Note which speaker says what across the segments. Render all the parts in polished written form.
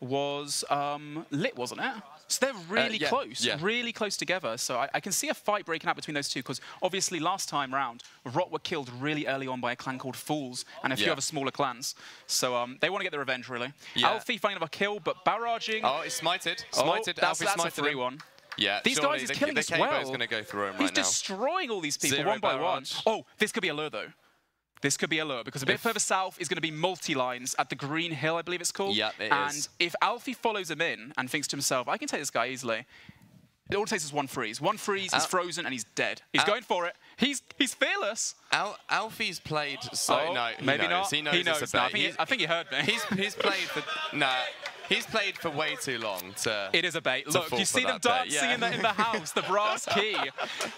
Speaker 1: was Lit, wasn't it? So they're really close, really close together. So I can see a fight breaking out between those two, because obviously last time round, Rot were killed really early on by a clan called Fools and a few other smaller clans. So they want to get the revenge, really. Alfie finding another kill, but barraging.
Speaker 2: Oh, it's smited. Smited.
Speaker 1: That's a
Speaker 2: smited
Speaker 1: 3-1.
Speaker 2: Yeah,
Speaker 1: these guys is killing as well.
Speaker 2: He's going to go through him right now.
Speaker 1: He's destroying all these people one by one. Oh, this could be a lure, though. This could be a lure, because a bit further south is going to be multi-lines at the Green Hill, I believe it's called.
Speaker 2: Yeah, it
Speaker 1: is.
Speaker 2: And
Speaker 1: if Alfie follows him in and thinks to himself, I can take this guy easily, it all takes is one freeze. One freeze, he's frozen, and he's dead. He's going for it. He's fearless.
Speaker 2: Alfie's played so... no,
Speaker 1: maybe not.
Speaker 2: He knows it's a bait.
Speaker 1: I think he heard me.
Speaker 2: He's played for... He's played for way too long to...
Speaker 1: It is a bait. Look, you see them dancing in the house, the brass key.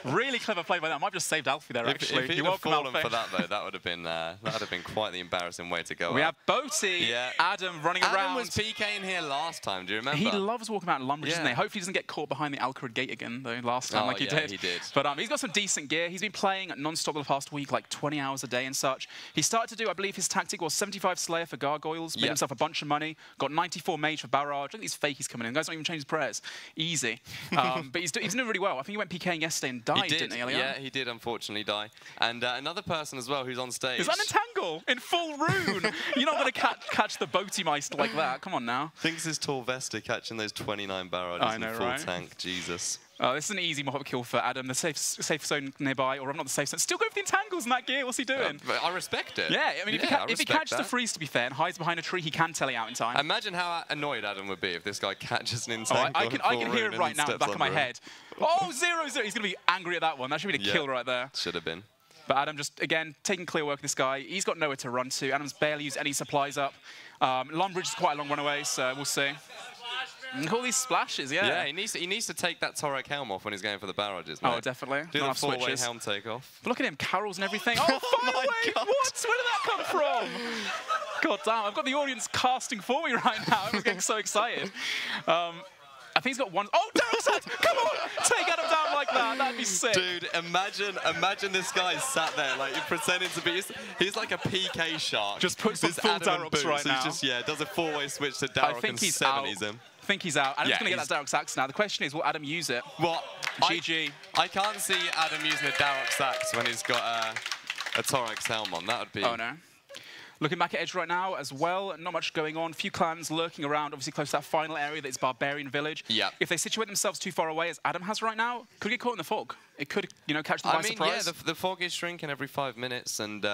Speaker 1: Really clever play by that. I might have just saved Alfie there, actually.
Speaker 2: If he'd have fallen for that, though, that would have been quite the embarrassing way to go.
Speaker 1: We have Boaty, Adam running around.
Speaker 2: Adam was PKing here last time, do you remember?
Speaker 1: He loves walking out in Lumbridge, doesn't he? Hopefully he doesn't get caught behind the Alcarid gate again, though, last time, like he did.
Speaker 2: He did.
Speaker 1: But he's got some decent gear. He's been playing non-stop the past week, like 20 hours a day and such. He started to do, I believe his tactic was 75 Slayer for Gargoyles, made himself a bunch of money, got 94 Mage for Barrage. Look at these fakies coming in. The guys don't even change his prayers. Easy. But he's doing really well. I think he went PKing yesterday and died, didn't he?
Speaker 2: Yeah, he did unfortunately die. And another person as well who's on stage.
Speaker 1: Is that Entangle in full rune? You're not going to catch the Boaty Meister like that. Come on now.
Speaker 2: Thinks his tall Vesta catching those 29 barrages in full tank. Jesus.
Speaker 1: This is an easy mob kill for Adam. The safe zone nearby, or not the safe zone. Still go for the entangles in that gear. What's he doing?
Speaker 2: I respect it.
Speaker 1: Yeah, I mean, if he catches the freeze, to be fair, and hides behind a tree, he can tele out in time.
Speaker 2: Imagine how annoyed Adam would be if this guy catches an entangle.
Speaker 1: I can hear it right now in the back of my head. Oh, 0-0. He's going to be angry at that one. That should be the kill right there.
Speaker 2: Should have been.
Speaker 1: But Adam just, again, taking clear work of this guy. He's got nowhere to run to. Adam's barely used any supplies up. Lumbridge is quite a long run away, so we'll see. And all these splashes,
Speaker 2: Yeah, he needs to take that Torek helm off when he's going for the barrages, mate.
Speaker 1: Oh, definitely.
Speaker 2: Do the four-way helm take off.
Speaker 1: But look at him, carols and everything. Oh, my God. What? Where did that come from? God damn, I've got the audience casting for me right now. I'm getting so excited. I think he's got one. Oh, Darrell come on! Take Adam down like that. That'd be sick.
Speaker 2: Dude, imagine this guy sat there, like, pretending to be. He's like a PK shark.
Speaker 1: Just puts on full Darrox right now.
Speaker 2: He just, does a four-way switch to Darrox and 70s him.
Speaker 1: I think he's out. Adam's going to get that Darrox Axe now. The question is, will Adam use it?
Speaker 2: What?
Speaker 1: GG.
Speaker 2: I can't see Adam using a Darrox Axe when he's got a Torex helm on. That would be...
Speaker 1: Oh, no. Looking back at Edge right now as well, not much going on. Few clans lurking around, obviously close to that final area that is Barbarian Village.
Speaker 2: Yeah.
Speaker 1: If they situate themselves too far away, as Adam has right now, could get caught in the fog. It could, catch them by surprise.
Speaker 2: Yeah, the fog is shrinking every 5 minutes, and...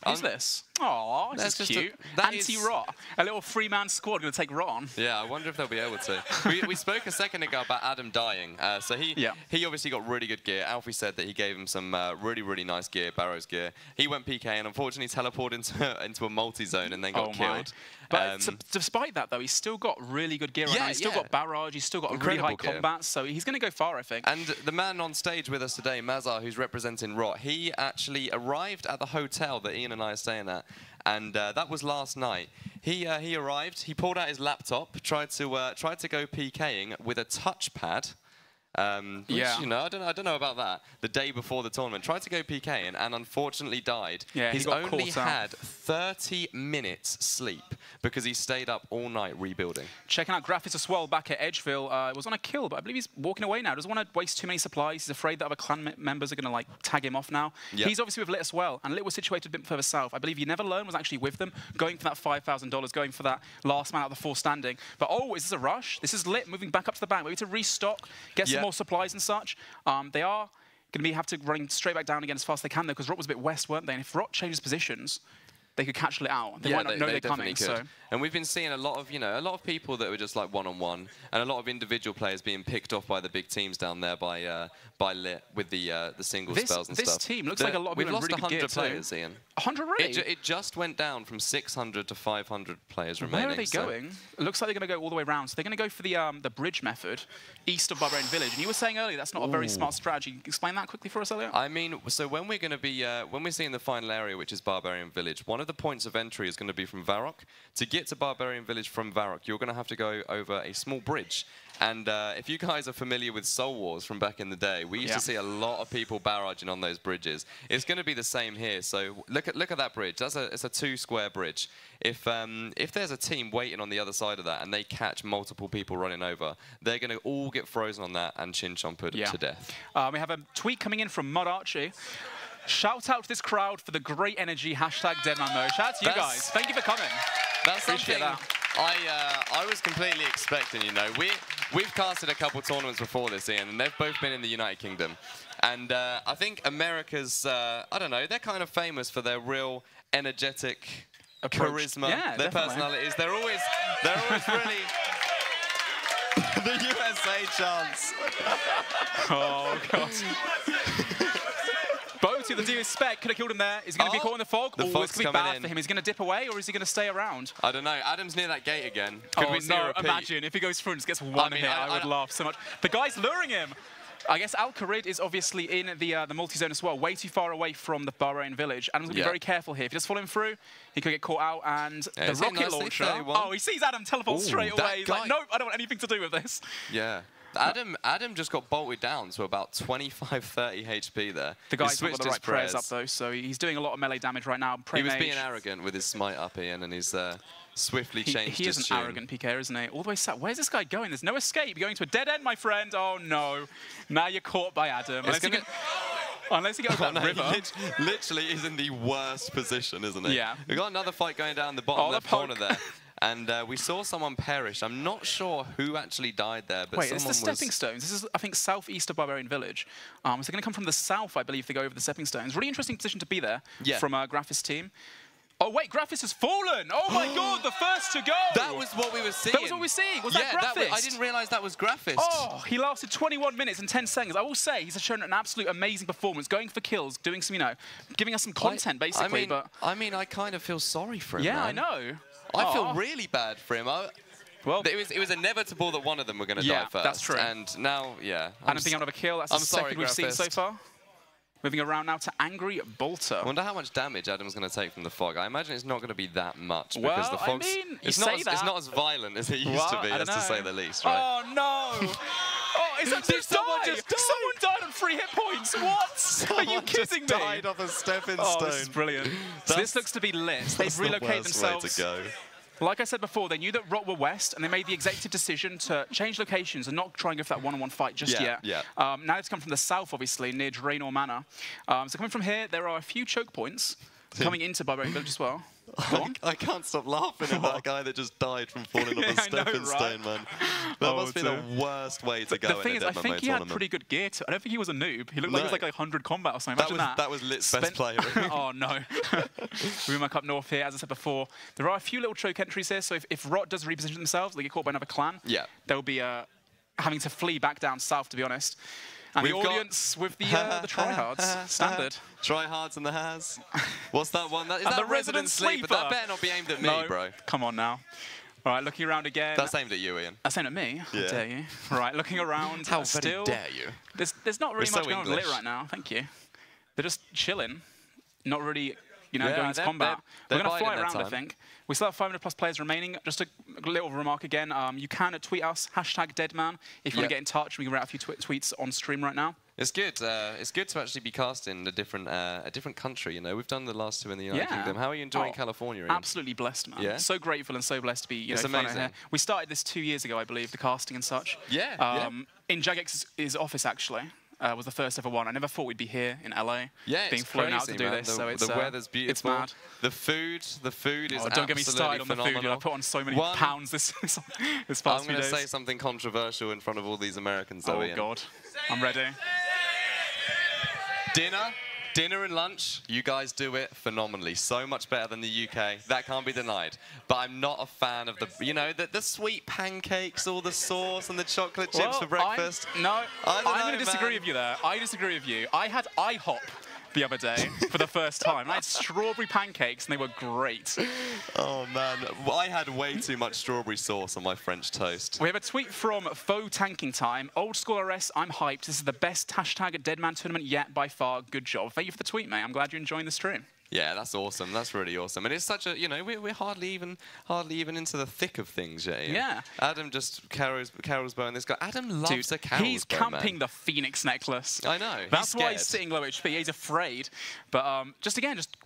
Speaker 1: Who's this? Oh, this is cute. Anti-Rot. A little three-man squad going to take Rot on.
Speaker 2: Yeah, I wonder if they'll be able to. we spoke a second ago about Adam dying. So he obviously got really good gear. Alfie said that he gave him some really, really nice gear, Barrow's gear. He went PK and unfortunately teleported into a multi-zone and then got killed.
Speaker 1: But despite that, though, he's still got really good gear right now. He's still got barrage. He's still got a really high combat. So he's going to go far, I think.
Speaker 2: And the man on stage with us today, Mazar, who's representing Rot, he actually arrived at the hotel that Ian and I are staying at. And that was last night. He arrived. He pulled out his laptop, tried to go PKing with a touchpad. Which, I don't know about that. The day before the tournament, tried to go PKing and unfortunately died.
Speaker 1: Yeah,
Speaker 2: he's only had 30 minutes sleep because he stayed up all night rebuilding.
Speaker 1: Checking out Graphis as well back at Edgeville. Was on a kill, but I believe he's walking away now. Doesn't want to waste too many supplies. He's afraid that other clan members are going to tag him off now. Yep. He's obviously with Lit as well, and Lit was situated a bit further south. I believe You Never Learn was actually with them, going for that $5,000, going for that last man out of the 4 standing. But is this a rush? This is Lit moving back up to the bank, maybe to restock, get some more supplies and such. They are going to have to run straight back down again as fast as they can, though, because Rot was a bit west, weren't they? And if Rot changes positions, they could catch Lit out. They might not know they're coming. So.
Speaker 2: And we've been seeing a lot of people that were just like one-on-one, and a lot of individual players being picked off by the big teams down there by Lit with the single spells and stuff.
Speaker 1: This team looks like a lot of people
Speaker 2: We've lost
Speaker 1: really
Speaker 2: 100 players, Ian.
Speaker 1: 100 really?
Speaker 2: It just went down from 600 to 500 players remaining.
Speaker 1: Where are they going? It looks like they're going to go all the way around. So they're going to go for the bridge method east of Barbarian Village. And you were saying earlier that's not a very smart strategy. Explain that quickly for us, Elliot.
Speaker 2: I mean, so when we're going to be when we're seeing the final area, which is Barbarian Village, one of the points of entry is going to be from Varrock. To get to Barbarian Village from Varrock, you're going to have to go over a small bridge. And if you guys are familiar with Soul Wars from back in the day, we used to see a lot of people barraging on those bridges. It's going to be the same here. So look at that bridge. It's a 2-square bridge. If there's a team waiting on the other side of that and they catch multiple people running over, they're going to all get frozen on that and chin-chomped to death.
Speaker 1: We have a tweet coming in from Mud Archie. Shout out to this crowd for the great energy. Hashtag Deadman mode. Shout out to you guys. Thank you for coming.
Speaker 2: That's
Speaker 1: Appreciate
Speaker 2: something I was completely expecting, you know. We've casted a couple tournaments before this, Ian, and they've both been in the United Kingdom. And I think America's, I don't know, they're kind of famous for their real energetic charisma, their personalities. They're always really... The USA chants.
Speaker 1: Oh, God. Bo to the Deus Spec could have killed him there. Is he going to be caught in the fog?
Speaker 2: The fog's
Speaker 1: it's going to be bad for him. Is he going to dip away, or is he going to stay around?
Speaker 2: I don't know. Adam's near that gate again. Could we see a repeat?
Speaker 1: Imagine if he goes through and just gets one hit. I would laugh so much. The guy's luring him. I guess Al-Kharid is obviously in the multi-zone as well, way too far away from the Barbarian Village. Adam's going to be very careful here. If he just follow him through, he could get caught out, and the rocket launcher... Oh, he sees Adam teleport straight away. He's like, nope, I don't want anything to do with this.
Speaker 2: Yeah. Adam just got bolted down to about 25, 30 HP there.
Speaker 1: The guy's got the right prayers up, though, so he's doing a lot of melee damage right now.
Speaker 2: He was being arrogant with his smite up, Ian, and he's swiftly changed his tune.
Speaker 1: He is an arrogant PKer, isn't he? All the way sat. Where's this guy going? There's no escape. You're going to a dead end, my friend. Oh, no. Now you're caught by Adam. Unless he goes that river.
Speaker 2: He literally is in the worst position, isn't he?
Speaker 1: Yeah.
Speaker 2: We've got another fight going down the bottom left corner there. And we saw someone perish. I'm not sure who actually died there, but
Speaker 1: wait, it's the stepping stones. This is, I think, southeast of Barbarian Village. So they're going to come from the south, I believe, to go over the stepping stones. Really interesting position to be there from Graphis' team. Oh, wait, Graphis has fallen! Oh, my God, the first to go!
Speaker 2: That was what we were seeing.
Speaker 1: That was what we were seeing. Was that Graphis?
Speaker 2: I didn't realise that was Graphis.
Speaker 1: Oh, he lasted 21 minutes and 10 seconds. I will say, he's shown an absolute amazing performance, going for kills, doing some, you know, giving us some content, basically.
Speaker 2: I mean, I kind of feel sorry for him,
Speaker 1: Yeah,
Speaker 2: man.
Speaker 1: I know.
Speaker 2: I feel really bad for him. Well, it was inevitable that one of them were going to die first.
Speaker 1: That's true.
Speaker 2: And now,
Speaker 1: Adam being out of a kill. That's the second we've seen so far. Moving around now to Angry Bolter.
Speaker 2: I wonder how much damage Adam's going to take from the fog. I imagine it's not going to be that much because the fog's it's not as violent as it used to be, to say the least, right?
Speaker 1: Oh no! Oh, is that someone just died? Someone died on 3 hit points. What? Are you kidding me?
Speaker 2: Died off a stepping stone.
Speaker 1: Oh, this is brilliant. So this looks to be lit. They've relocated themselves.
Speaker 2: Way to go.
Speaker 1: Like I said before, they knew that Rot were west, and they made the executive decision to change locations and not try and go for that one-on-one fight just yet. Now it's come from the south, obviously, near Draenor Manor. So coming from here, there are a few choke points coming into Barbarian Village as well.
Speaker 2: I can't stop laughing at that guy that just died from falling off a stepping stone, man. That must be the worst way to go.
Speaker 1: The thing is, I think he had pretty good gear. I don't think he was a noob. He looked like he was like 100 combat or something. Imagine that.
Speaker 2: That was Lit's best player.
Speaker 1: Oh, no. Rumour up north here, as I said before. There are a few little choke entries here, so if Rot does reposition themselves, they get caught by another clan, they'll be having to flee back down south, to be honest. And the audience with the tryhards, standard.
Speaker 2: Tryhards and the has. What's that one? Is that Resident Sleeper? That better not be aimed at me, bro.
Speaker 1: Come on now. All right, looking around again.
Speaker 2: That's aimed at you, Ian.
Speaker 1: That's aimed at me? How dare you? Right, looking around.
Speaker 2: How very dare you?
Speaker 1: There's not really much going on lit right now. Thank you. They're just chilling, not really, you know, going to combat. We're going to fly around, I think. We still have 500+ players remaining. Just a little remark again. You can tweet us, #Deadman, if you want to get in touch. We can write a few tweets on stream right now.
Speaker 2: It's good. It's good to actually be cast in a different country. You know, we've done the last 2 in the United Kingdom. How are you enjoying California, Ian?
Speaker 1: Absolutely blessed, man.
Speaker 2: Yeah?
Speaker 1: So grateful and so blessed to be. You know,
Speaker 2: amazing.
Speaker 1: Here. We started this 2 years ago, I believe, the casting and such. In Jagex's office, actually. Was the first ever one. I never thought we'd be here in LA, being flown out to do this. So it's
Speaker 2: the weather's beautiful.
Speaker 1: It's mad.
Speaker 2: The food is absolutely
Speaker 1: don't get me started on the food. I put on so many pounds this past few days.
Speaker 2: I'm going to say something controversial in front of all these Americans, though, Ian.
Speaker 1: God, I'm ready.
Speaker 2: Dinner and lunch, you guys do it phenomenally. So much better than the UK. That can't be denied. But I'm not a fan of the sweet pancakes, all the sauce and the chocolate chips for breakfast.
Speaker 1: I'm going to disagree with you there. I disagree with you. I had IHOP the other day for the first time. I had strawberry pancakes and they were great.
Speaker 2: Oh man, I had way too much strawberry sauce on my French toast.
Speaker 1: We have a tweet from Faux Tanking Time. Old School RS, I'm hyped. This is the best #Deadman tournament yet by far. Good job. Thank you for the tweet, mate. I'm glad you're enjoying the stream.
Speaker 2: Yeah, that's awesome. That's really awesome. And it's such a, you know, we're hardly even into the thick of things yet.
Speaker 1: Yeah.
Speaker 2: Adam just Carol's bow, and this guy, Adam loves a Carol's
Speaker 1: he's
Speaker 2: bow,
Speaker 1: camping the Phoenix necklace.
Speaker 2: I know.
Speaker 1: That's why he's sitting low HP. He's afraid. But just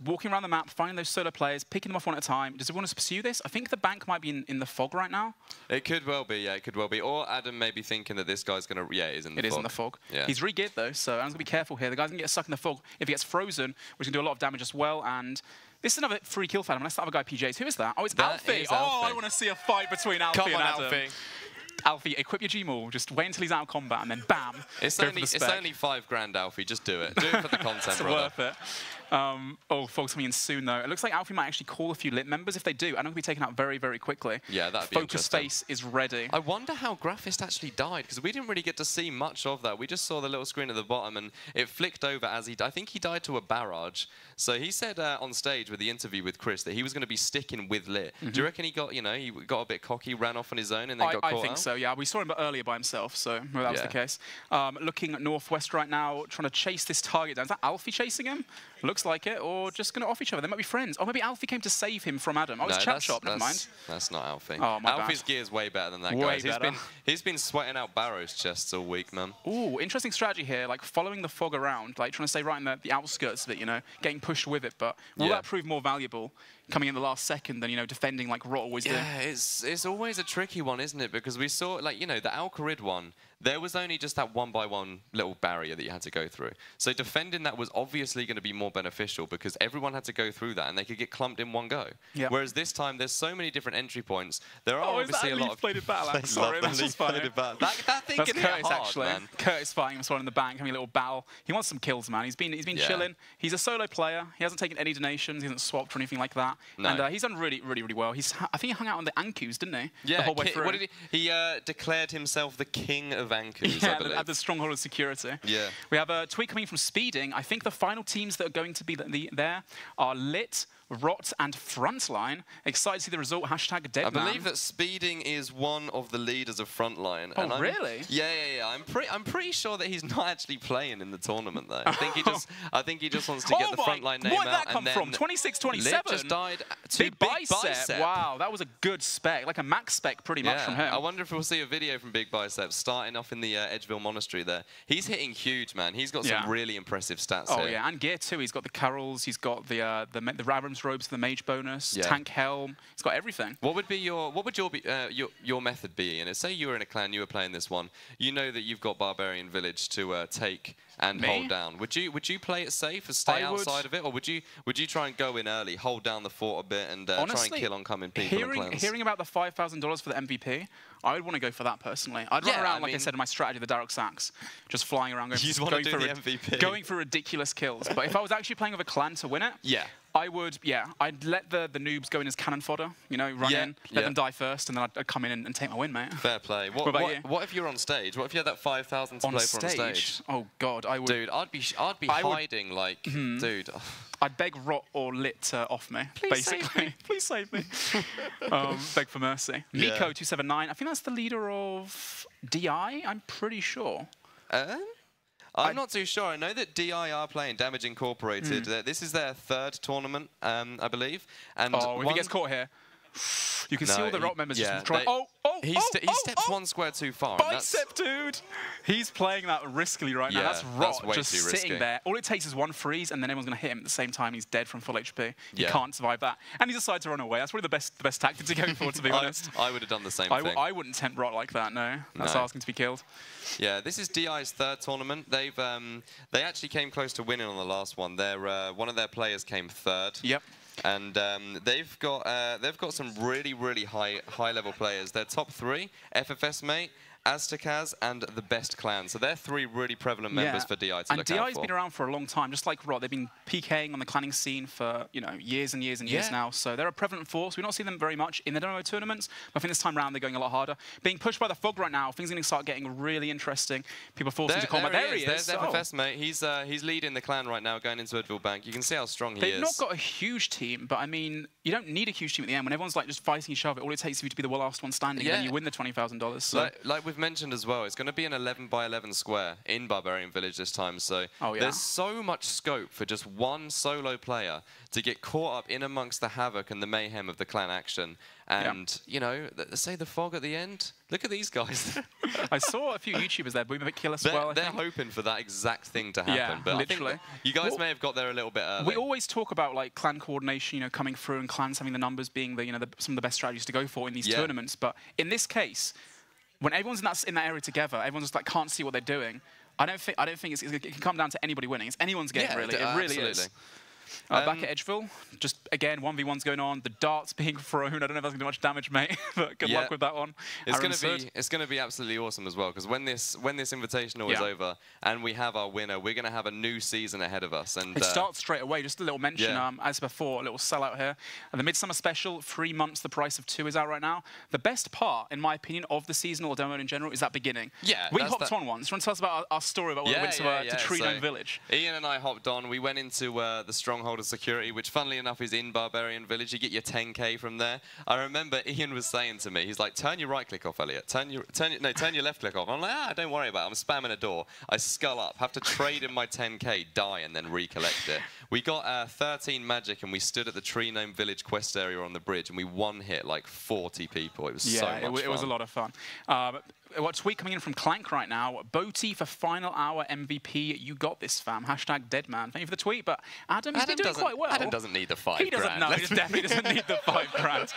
Speaker 1: walking around the map, finding those solo players, picking them off one at a time. Does he want to pursue this? I think the bank might be in the fog right now.
Speaker 2: It could well be, yeah, it could well be. Or Adam may be thinking that this guy's going to, yeah, it is in the fog.
Speaker 1: It is in the fog.
Speaker 2: Yeah.
Speaker 1: He's re-geared though, so Adam's going to be careful here. The guy's going to get stuck in the fog. If he gets frozen, which can do a lot of damage as well, and this is another free kill for Adam, unless that other guy PJs. Who is that? Oh, it's Alfie. Oh, I want to see a fight between Alfie and Adam.
Speaker 2: Alfie.
Speaker 1: Alfie, equip your G-Maul. Just wait until he's out of combat, and then bam.
Speaker 2: It's only $5 Alfie. Just do it. Do it for the content,
Speaker 1: it's
Speaker 2: brother.
Speaker 1: Worth it. Fog's coming in soon, though. It looks like Alfie might actually call a few lit members. If they do, Adam will be taken out very, very quickly.
Speaker 2: Yeah, that'd be
Speaker 1: Focus Space is ready.
Speaker 2: I wonder how Graphist actually died, because we didn't really get to see much of that. We just saw the little screen at the bottom, and it flicked over as he died. I think he died to a barrage. So he said on stage with the interview with Chris that he was going to be sticking with lit. Do you reckon he got, he got a bit cocky, ran off on his own, and then got caught out?
Speaker 1: I think so, yeah. We saw him earlier by himself, so maybe that was the case. Looking at northwest right now, trying to chase this target down. Is that Alfie chasing him? Looks like it, or just going to off each other. They might be friends. Or maybe Alfie came to save him from Adam. Oh, it's Chap Shop, never mind.
Speaker 2: That's not Alfie.
Speaker 1: Oh, my
Speaker 2: Alfie's
Speaker 1: bad.
Speaker 2: gear is way better than that,
Speaker 1: way
Speaker 2: guys.
Speaker 1: Better.
Speaker 2: He's been sweating out Barrow's chests all week, man.
Speaker 1: Ooh, interesting strategy here, like following the fog around, like trying to stay right in the outskirts of it, getting pushed with it. But will that prove more valuable coming in the last second than, defending like Rot always did?
Speaker 2: Yeah, it's always a tricky one, isn't it? Because we saw, like, the Alcarid one, there was only just that one-by-one little barrier that you had to go through. So defending that was obviously going to be more beneficial because everyone had to go through that and they could get clumped in one go. Yep. Whereas this time, there's so many different entry points. There are obviously a lot of...
Speaker 1: leaf-bladed battle axe? Sorry, that's just funny.
Speaker 2: That thing can hit hard,
Speaker 1: actually.
Speaker 2: Man.
Speaker 1: Curtis fighting him in the bank, having a little battle. He wants some kills, man. He's been chilling. He's a solo player. He hasn't taken any donations. He hasn't swapped or anything like that. No. And he's done really, really, really well. I think he hung out on the Ankus, didn't he?
Speaker 2: Yeah.
Speaker 1: The whole way through.
Speaker 2: What did he declared himself the king of Ankus, I believe.
Speaker 1: At the stronghold of security.
Speaker 2: Yeah.
Speaker 1: We have a tweet coming from Speeding. I think the final teams that are going to be there are Lit, Rot, and Frontline. Excited to see the result. Hashtag Deadman.
Speaker 2: I believe that Speeding is one of the leaders of Frontline.
Speaker 1: Oh, really?
Speaker 2: Yeah. I'm pretty sure that he's not actually playing in the tournament though. I think he just wants to get the Frontline name out.
Speaker 1: Where did that come from? 26-27.
Speaker 2: Lit just died to Big Bicep.
Speaker 1: Wow, that was a good spec, like a max spec pretty much from him.
Speaker 2: I wonder if we'll see a video from Big Bicep starting off in the Edgeville Monastery there. He's hitting huge, man. He's got some really impressive stats here.
Speaker 1: Oh yeah, and gear too. He's got the Carols. He's got the Ravram's robes for the mage bonus. Tank helm. He's got everything.
Speaker 2: What would your method be? And say you were in a clan, you were playing this one. You know that you've got Barbarian Village to take and hold down. Would you play it safe and stay outside of it, or would you try and go in early, hold down the fort a bit, and honestly, try and kill oncoming people and clans?
Speaker 1: Hearing about the $5,000 for the MVP, I would want to go for that personally. I'd run around, like I said in my strategy, the Dark Sacks, just flying around, going for ridiculous kills. But if I was actually playing with a clan to win it, I'd let the noobs go in as cannon fodder, run in, let them die first, and then I'd come in and take my win, mate.
Speaker 2: Fair play. What if you're on stage? What if you had that 5,000 to play for on stage?
Speaker 1: Oh God, I would.
Speaker 2: Dude, I'd be hiding like, dude.
Speaker 1: I'd beg Rot or Lit off me, basically. Please save me. Beg for mercy. Miko279, I think that's the leader of DI, I'm pretty sure.
Speaker 2: I'm not too sure. I know that DI are playing Damage Incorporated. This is their third tournament, I believe. And
Speaker 1: if he gets caught here, you can see all the Rot members just trying.
Speaker 2: He steps one square too far.
Speaker 1: Bicep, dude! He's playing that riskily right now. That's Rot just sitting there. All it takes is one freeze, and then everyone's going to hit him at the same time. He's dead from full HP. He can't survive that. And he decides to run away. That's probably the best tactic to go for, to be honest.
Speaker 2: I would have done the same thing.
Speaker 1: I wouldn't tempt Rot like that, no. That's asking to be killed.
Speaker 2: Yeah, this is DI's third tournament. They actually came close to winning on the last one. One of their players came third.
Speaker 1: Yep.
Speaker 2: And they've got some really, really high level players. Their top three: FFS Mate, Aztecaz, and the Best Clan. So they're three really prevalent members for DI to look out for.
Speaker 1: And DI's been around for a long time, just like Rot. They've been PKing on the clanning scene for years and years and years now. So they're a prevalent force. We've not seen them very much in the demo tournaments, but I think this time around they're going a lot harder. Being pushed by the fog right now, things are going to start getting really interesting. People forced into combat. There he is.
Speaker 2: There's FFS Mate. He's leading the clan right now, going into Edgeville Bank. You can see how strong he is.
Speaker 1: They've not got a huge team, but I mean, you don't need a huge team at the end. When everyone's like just fighting each other, all it takes is you to be the last one standing, and then you win the $20,000. So.
Speaker 2: Like we've mentioned as well, it's going to be an 11 by 11 square in Barbarian Village this time. So there's so much scope for just one solo player to get caught up in amongst the havoc and the mayhem of the clan action. And, you know, say the fog at the end. Look at these guys.
Speaker 1: I saw a few YouTubers there, Boom Kill as well.
Speaker 2: They're hoping for that exact thing to happen.
Speaker 1: Yeah,
Speaker 2: but
Speaker 1: literally.
Speaker 2: I think you guys may have got there a little bit early.
Speaker 1: We always talk about like clan coordination, you know, coming through and clans having the numbers being the, you know, some of the best strategies to go for in these tournaments. But in this case, when everyone's in that area together, everyone's just like can't see what they're doing. I don't think it can come down to anybody winning. It's anyone's game, really. It really is. Back at Edgeville, just again 1v1's going on. The darts being thrown. I don't know if that's gonna do much damage, mate. But good luck with that one.
Speaker 2: It's gonna be absolutely awesome as well, because when this Invitational is over and we have our winner, we're gonna have a new season ahead of us. And
Speaker 1: it starts straight away. Just a little mention, as before, a little sellout here. And the Midsummer Special, 3 months, the price of 2 is out right now. The best part, in my opinion, of the seasonal demo in general is that beginning.
Speaker 2: Yeah,
Speaker 1: we hopped on once. You want to tell us about our story about what we went to Tree Gnome Village?
Speaker 2: Ian and I hopped on. We went into the Stronghold of Security, which funnily enough is in Barbarian Village. You get your 10k from there. I remember Ian was saying to me, he's like, turn your right click off, Elliot. Turn your left click off. I'm like, don't worry about it. I'm spamming a door. I skull up, have to trade in my 10k, die, and then recollect it. We got 13 magic, and we stood at the Tree Gnome Village quest area on the bridge, and we one-hit like 40 people. It was so much fun.
Speaker 1: It was a lot of fun. What tweet coming in from Clank right now? Boaty for final hour MVP. You got this, fam. Hashtag Deadman. Thank you for the tweet. But Adam, he's been doing quite well.
Speaker 2: Adam doesn't need the 5 grand.
Speaker 1: He doesn't know. He definitely doesn't need the 5 grand.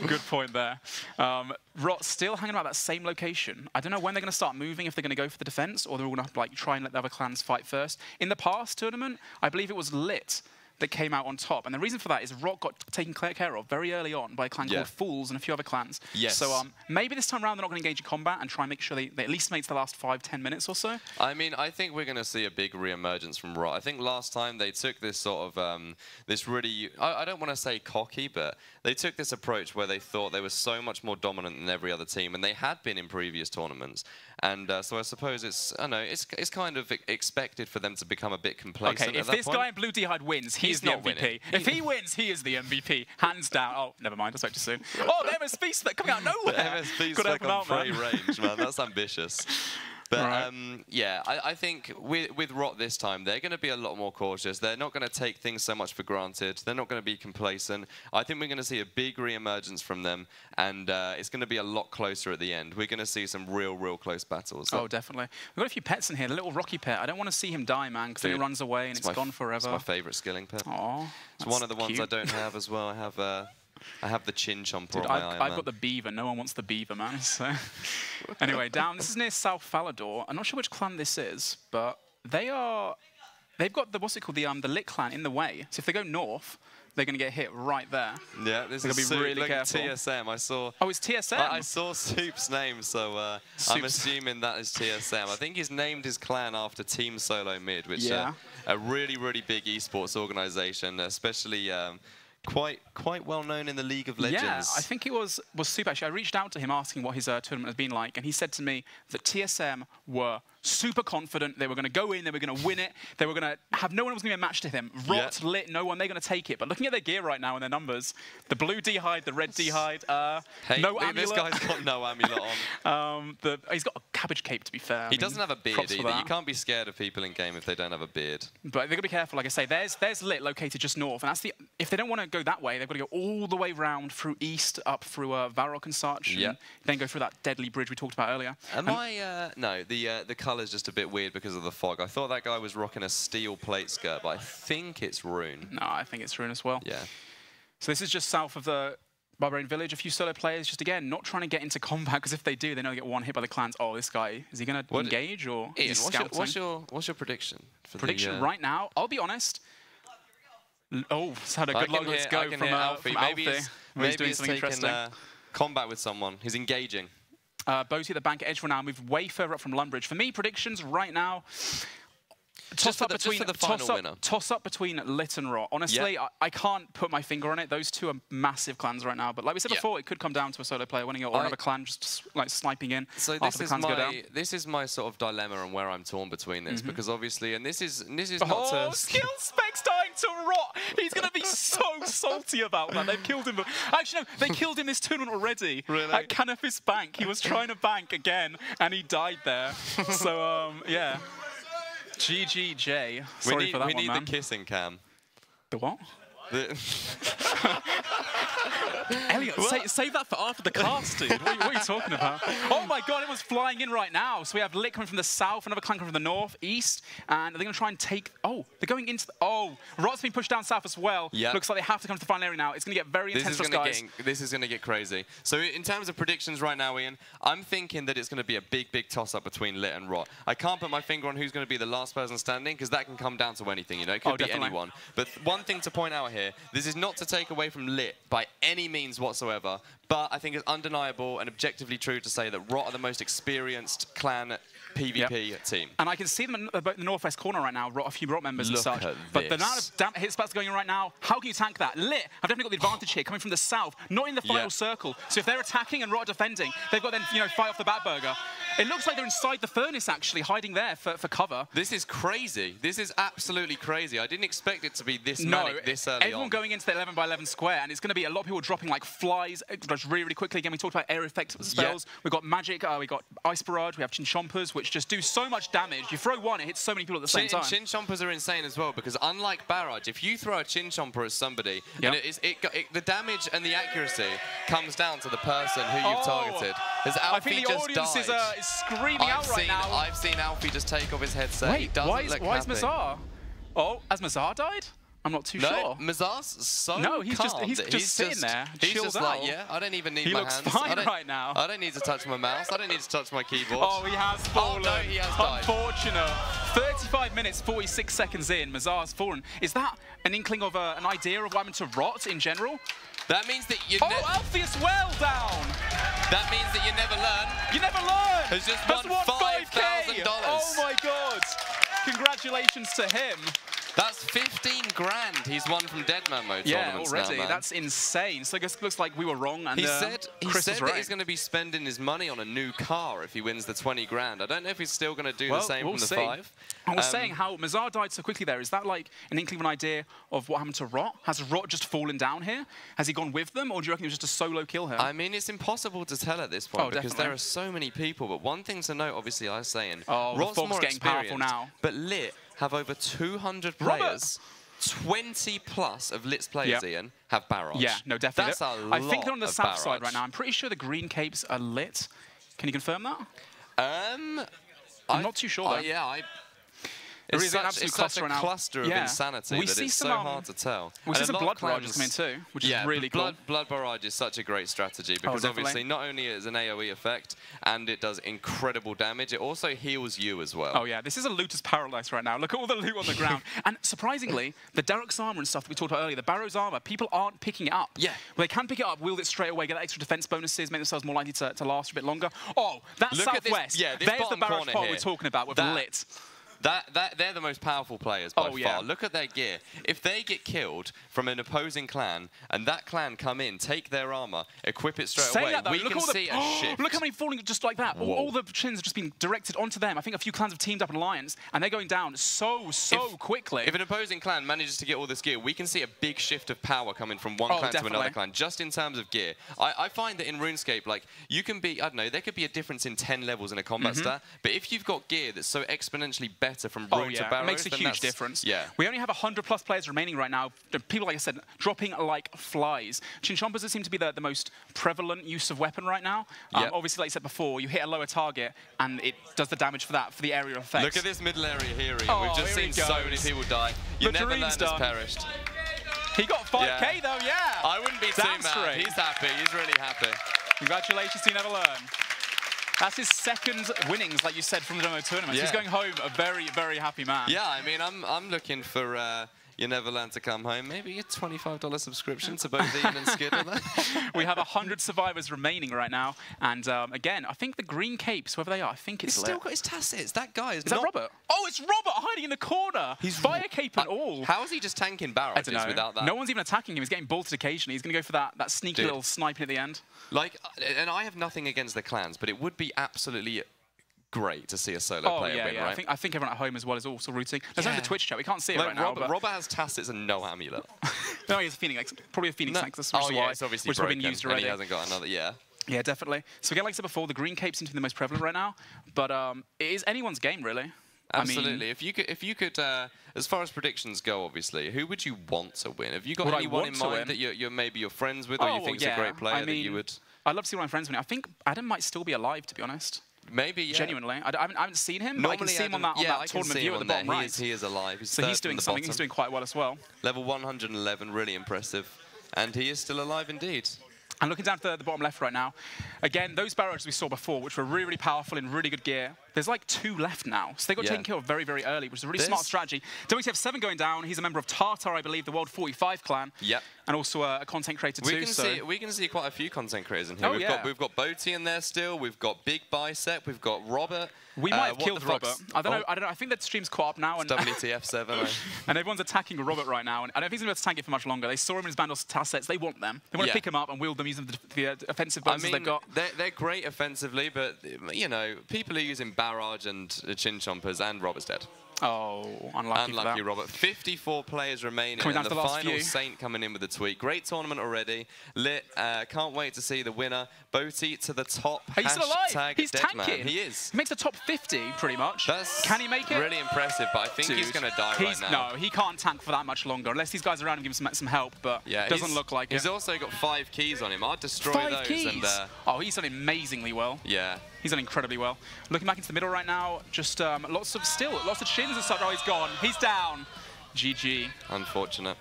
Speaker 1: Good point there. Rot still hanging about that same location. I don't know when they're going to start moving, if they're going to go for the defense or they're going to like try and let the other clans fight first. In the past tournament, I believe it was Lit that came out on top. And the reason for that is Rock got taken care of very early on by a clan called Fools and a few other clans.
Speaker 2: Yes.
Speaker 1: So maybe this time around they're not going to engage in combat and try and make sure they at least make it to the last 5-10 minutes or so.
Speaker 2: I mean, I think we're going to see a big re-emergence from Rot. I think last time they took this sort of, this really, I don't want to say cocky, but they took this approach where they thought they were so much more dominant than every other team, and they had been in previous tournaments. And so I suppose it's kind of expected for them to become a bit complacent.
Speaker 1: Okay, if this guy in blue D'hide wins, he's the MVP. Winning. If he wins, he is the MVP, hands down. Oh, never mind, I spoke too soon. Oh, the MSV spec coming out of nowhere.
Speaker 2: The MSV spec on Prey range, man. That's ambitious. But yeah, I think with Rot this time, they're going to be a lot more cautious. They're not going to take things so much for granted. They're not going to be complacent. I think we're going to see a big re-emergence from them, and it's going to be a lot closer at the end. We're going to see some real close battles.
Speaker 1: Oh, definitely. We've got a few pets in here. The little Rocky pet. I don't want to see him die, man, because then he runs away and it's gone forever.
Speaker 2: It's my favourite skilling pet.
Speaker 1: Aww,
Speaker 2: it's one of the ones I don't have as well. I have the chin chomper on my eye.
Speaker 1: I've got the beaver. No one wants the beaver, man. So. Anyway, down. This is near South Falador. I'm not sure which clan this is, but they've got the what's it called, the Lit clan in the way. So if they go north, they're going to get hit right there.
Speaker 2: Yeah, this is
Speaker 1: be really careful.
Speaker 2: TSM. I saw.
Speaker 1: Oh, it's TSM.
Speaker 2: I saw Soup's name, so I'm assuming that is TSM. I think he's named his clan after Team Solo Mid, which a really big esports organization, especially. Quite well known in the League of Legends.
Speaker 1: Yeah, I think it was Soup actually. I reached out to him asking what his tournament has been like, and he said to me that TSM were super confident. They were going to go in, they were going to win it, they were going to have no one was going to be a match to him. Rot, Lit, no one, they're going to take it. But looking at their gear right now and their numbers, the blue D'hide, the red D'hide,
Speaker 2: hey,
Speaker 1: no amulet.
Speaker 2: This guy's got no amulet on.
Speaker 1: He's got a cabbage cape, to be fair.
Speaker 2: He doesn't have a beard either. You can't be scared of people in game if they don't have a beard.
Speaker 1: But they've got to be careful. Like I say, there's Lit located just north, and that's if they don't want to go that way, they've got to go all the way round through east, up through Varrock and such, and then go through that deadly bridge we talked about earlier.
Speaker 2: No, the colour's just a bit weird because of the fog. I thought that guy was rocking a steel plate skirt, but I think it's Rune.
Speaker 1: No, I think it's Rune as well.
Speaker 2: Yeah.
Speaker 1: So this is just south of the Barbarian Village. A few solo players, just again, not trying to get into combat, because if they do, they know they get one hit by the clans. Oh, this guy, is he going to engage or
Speaker 2: Ian,
Speaker 1: is he scouting?
Speaker 2: What's your prediction?
Speaker 1: Prediction right now? I'll be honest. Oh, it's had a good luck. Let's go from Alfie.
Speaker 2: Maybe he's doing something interesting. Combat with someone. He's engaging.
Speaker 1: Boaty at the bank at Edge for now. Move way further up from Lumbridge. For me, predictions right now.
Speaker 2: Just for the final winner.
Speaker 1: Toss up between Lit and Rot. Honestly, I can't put my finger on it. Those two are massive clans right now. But like we said before, it could come down to a solo player winning it or another clan just like sniping in after the clans go down.
Speaker 2: This is my sort of dilemma and where I'm torn between this because obviously, and this is not to...
Speaker 1: Skill Spec's dying to Rot. He's going to be so salty about that. They've killed him. Actually, no, they killed him this tournament already.
Speaker 2: Really?
Speaker 1: At Canifis Bank. He was trying to bank again, and he died there. So, yeah. GGJ. Sorry for that
Speaker 2: we
Speaker 1: one,
Speaker 2: need
Speaker 1: man.
Speaker 2: the kissing cam.
Speaker 1: The what? Elliot, save that for after the cast, dude. What are you talking about? Oh my god, everyone's flying in right now. So we have Lit coming from the south, another clan coming from the north, east, and they're going to try and take... Oh, they're going into... Rot's been pushed down south as well.
Speaker 2: Yep.
Speaker 1: Looks like they have to come to the final area now. It's going to get very intense for us, guys.
Speaker 2: This is going to get crazy. So in terms of predictions right now, Ian, I'm thinking that it's going to be a big toss-up between Lit and Rot. I can't put my finger on who's going to be the last person standing, because that can come down to anything, you know? It could be anyone. But one thing to point out here, this is not to take away from Lit by any means whatsoever, but I think it's undeniable and objectively true to say that Rot are the most experienced clan PvP team.
Speaker 1: And I can see them in the northwest corner right now, a few Rot members and such. But the amount of hit spots going on right now, how can you tank that? Lit have definitely got the advantage here, coming from the south, not in the final circle. So if they're attacking and Rot are defending, they've got then, you know, fight off the bat burger. It looks like they're inside the furnace, actually, hiding there for cover.
Speaker 2: This is crazy. This is absolutely crazy. I didn't expect it to be this manic this early
Speaker 1: everyone going into the 11 by 11 square, and it's going to be a lot of people dropping like flies really quickly. Again, we talked about air effect spells. We've got magic, we got ice barrage, we have chin chompers, which just do so much damage. You throw one, it hits so many people at the same time.
Speaker 2: Chin chompers are insane as well, because unlike barrage, if you throw a chin chomper at somebody, and the damage and the accuracy comes down to the person who you've targeted. As Alfie
Speaker 1: I think the audience is screaming out right now.
Speaker 2: I've seen Alfie just take off his headset.
Speaker 1: Wait,
Speaker 2: he doesn't look
Speaker 1: why is
Speaker 2: happy.
Speaker 1: Mazar? Oh, has Mazar died? I'm not too sure.
Speaker 2: Mazar's so
Speaker 1: he's just sitting there,
Speaker 2: he's
Speaker 1: chilled
Speaker 2: just
Speaker 1: out.
Speaker 2: like, yeah, I don't even need my hands.
Speaker 1: He looks fine right now.
Speaker 2: I don't need to touch my mouse. I don't need to touch my keyboard.
Speaker 1: Oh, he has fallen.
Speaker 2: Oh, no, he has died.
Speaker 1: Unfortunate. 35 minutes, 46 seconds in, Mazar's fallen. Is that an inkling of an idea of what happened to Rot in general?
Speaker 2: That means that you...
Speaker 1: Alfie as well down!
Speaker 2: That means that you never learn.
Speaker 1: You never learn!
Speaker 2: Has just won $5,000.
Speaker 1: Oh my god! Congratulations to him.
Speaker 2: That's 15 grand he's won from Deadman mode tournaments
Speaker 1: already.
Speaker 2: Now, man.
Speaker 1: That's insane. So I guess it looks like we were wrong. And
Speaker 2: he said
Speaker 1: that
Speaker 2: he's going to be spending his money on a new car if he wins the 20 grand. I don't know if he's still going to do the same from the 5.
Speaker 1: I was saying how Mazar died so quickly there. Is that like an inkling of an idea of what happened to Rot? Has Rot just fallen down here? Has he gone with them? Or do you reckon it was just a solo kill here?
Speaker 2: I mean, it's impossible to tell at this point because there are so many people. But one thing to note, obviously, I was saying, Rot's more
Speaker 1: getting powerful now.
Speaker 2: But Lit have over 200 players. 20 plus of Lit's players, Ian, have barrage.
Speaker 1: Yeah, no, definitely.
Speaker 2: That's a lot.
Speaker 1: I think they're on the south side right now. I'm pretty sure the green capes are Lit. Can you confirm that? I'm not too sure, though.
Speaker 2: Yeah,
Speaker 1: It's such a
Speaker 2: cluster of insanity that it's so hard to tell.
Speaker 1: We see some blood barrages come in too, which is really cool.
Speaker 2: Blood barrage is such a great strategy because obviously not only is it an AoE effect and it does incredible damage, it also heals you as well.
Speaker 1: Oh yeah, this is a looter's paradise right now. Look at all the loot on the ground. And surprisingly, the Derek's armor and stuff that we talked about earlier, the Barrow's armor, people aren't picking it up.
Speaker 2: Yeah.
Speaker 1: Well, they can pick it up, wield it straight away, get extra defense bonuses, make themselves more likely to last a bit longer. Oh, that southwest. There's the Barrow's part we're talking about with Lit.
Speaker 2: They're the most powerful players by far. Look at their gear. If they get killed from an opposing clan and that clan come in, take their armor, equip it straight away, we can see a shift.
Speaker 1: Look how many falling just like that. All the chins have just been directed onto them. I think a few clans have teamed up in alliance and they're going down so quickly.
Speaker 2: If an opposing clan manages to get all this gear, we can see a big shift of power coming from one clan to another clan, just in terms of gear. I find that in RuneScape, like, you can be, I don't know, there could be a difference in 10 levels in a combat stat, but if you've got gear that's so exponentially better from Rune to Barrows,
Speaker 1: it makes a huge difference.
Speaker 2: Yeah.
Speaker 1: We only have 100+ players remaining right now. People, like I said, dropping like flies. Chin chompers seem to be the most prevalent use of weapon right now. Obviously, like I said before, you hit a lower target and it does the damage for that, for the area effect.
Speaker 2: Look at this middle area here, Ian. We've just seen so many people die. You never learn has perished.
Speaker 1: He got 5K though,
Speaker 2: I wouldn't be too mad. He's happy. He's really happy.
Speaker 1: Congratulations to Never Learn. That's his second winnings, like you said, from the demo tournament. He's going home a very, very happy man.
Speaker 2: Yeah, I mean, I'm looking for You never learn to come home. Maybe a $25 subscription to both Ian and Skidder.
Speaker 1: We have 100 survivors remaining right now. And again, I think the green capes, whoever they are, I think it's
Speaker 2: He's still got his tassets. That guy is
Speaker 1: not... that Robert? Oh, it's Robert hiding in the corner. He's fire cape and all.
Speaker 2: How is he just tanking barrages without that?
Speaker 1: No one's even attacking him. He's getting bolted occasionally. He's going to go for that sneaky little sniping at the end.
Speaker 2: Like, and I have nothing against the clans, but it would be absolutely great to see a solo player win, right?
Speaker 1: I think everyone at home as well is also rooting. There's only the Twitch chat. We can't see it right now.
Speaker 2: Robert has tassets and no amulet.
Speaker 1: No, he has a Phoenix. Probably a Phoenix Nexus, which
Speaker 2: it's obviously broken,
Speaker 1: been used already.
Speaker 2: And he hasn't got another,
Speaker 1: Yeah, definitely. So again, like I said before, the green cape seems to be the most prevalent right now. But it is anyone's game, really.
Speaker 2: Absolutely. I mean, if you could, as far as predictions go, obviously, who would you want to win? Have you got anyone in mind that you're maybe you're friends with, or you think is a great player that you would?
Speaker 1: I'd love to see one of my friends win. I think Adam might still be alive, to be honest.
Speaker 2: Maybe, yeah.
Speaker 1: Genuinely. I haven't seen him, but I can see him on that tournament view at the bottom right.
Speaker 2: He is alive.
Speaker 1: So he's doing something. He's doing quite well as well.
Speaker 2: Level 111, really impressive. And he is still alive indeed.
Speaker 1: And looking down to the bottom left right now, again, those barrages we saw before, which were really, really powerful in really good gear, there's like 2 left now. So they got taken care of very, very early, which is a really smart strategy. WTF7 going down. He's a member of Tartar, I believe, the World 45 clan. Yep. And also a content creator too.
Speaker 2: We can see quite a few content creators in here. We've got Boaty in there still. We've got Big Bicep. We've got Robert.
Speaker 1: We might have killed Robert. I don't know. I think that stream's caught up now. And
Speaker 2: WTF7.
Speaker 1: And everyone's attacking Robert right now. And I don't think he's going to tank it for much longer. They saw him in his Bandos tassets. They want them. They want to pick him up and wield them using the offensive bonuses they've got.
Speaker 2: They're great offensively, but, you know, people are using Barrage and Chin Chompers, and Robert's dead.
Speaker 1: Oh, unlucky
Speaker 2: Robert. 54 players remaining, and the final Saint coming in with a tweet. Great tournament already. Lit. Can't wait to see the winner. Boaty to the top.
Speaker 1: He's still alive. He's
Speaker 2: Deadman.
Speaker 1: tanking.
Speaker 2: He is.
Speaker 1: He makes the top 50, pretty much. Can he make it?
Speaker 2: Really impressive, but I think he's going to die right now.
Speaker 1: No, he can't tank for that much longer, unless these guys around him give him some help, but it doesn't look like it.
Speaker 2: He's also got 5 keys on him. I'd destroy
Speaker 1: 5 keys? And, oh, he's done amazingly well.
Speaker 2: Yeah.
Speaker 1: He's done incredibly well. Looking back into the middle right now, just lots of shins and stuff. Oh, he's gone. He's down. GG.
Speaker 2: Unfortunate.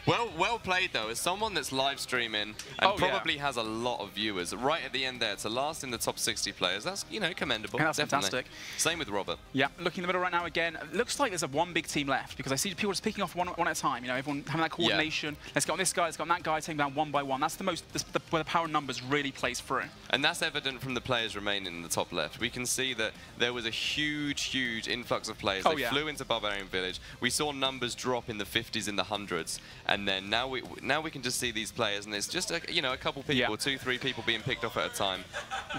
Speaker 2: Well played, though. As someone that's live streaming and probably has a lot of viewers, right at the end there, to last in the top 60 players, that's, you know, commendable.
Speaker 1: Yeah, that's fantastic.
Speaker 2: Same with Robert.
Speaker 1: Yeah, looking in the middle right now again. Looks like there's one big team left, because I see people just picking off one at a time. You know, everyone having that coordination. Let's get on this guy, let's get on that guy, taking down one by one. That's where the power in numbers really plays through.
Speaker 2: And that's evident from the players remaining in the top left. We can see that there was a huge influx of players. They flew into Barbarian Village. We saw numbers drop in the 50s, in the 100s, and then now we can just see these players, and it's just a couple people, 2-3 people being picked off at a time.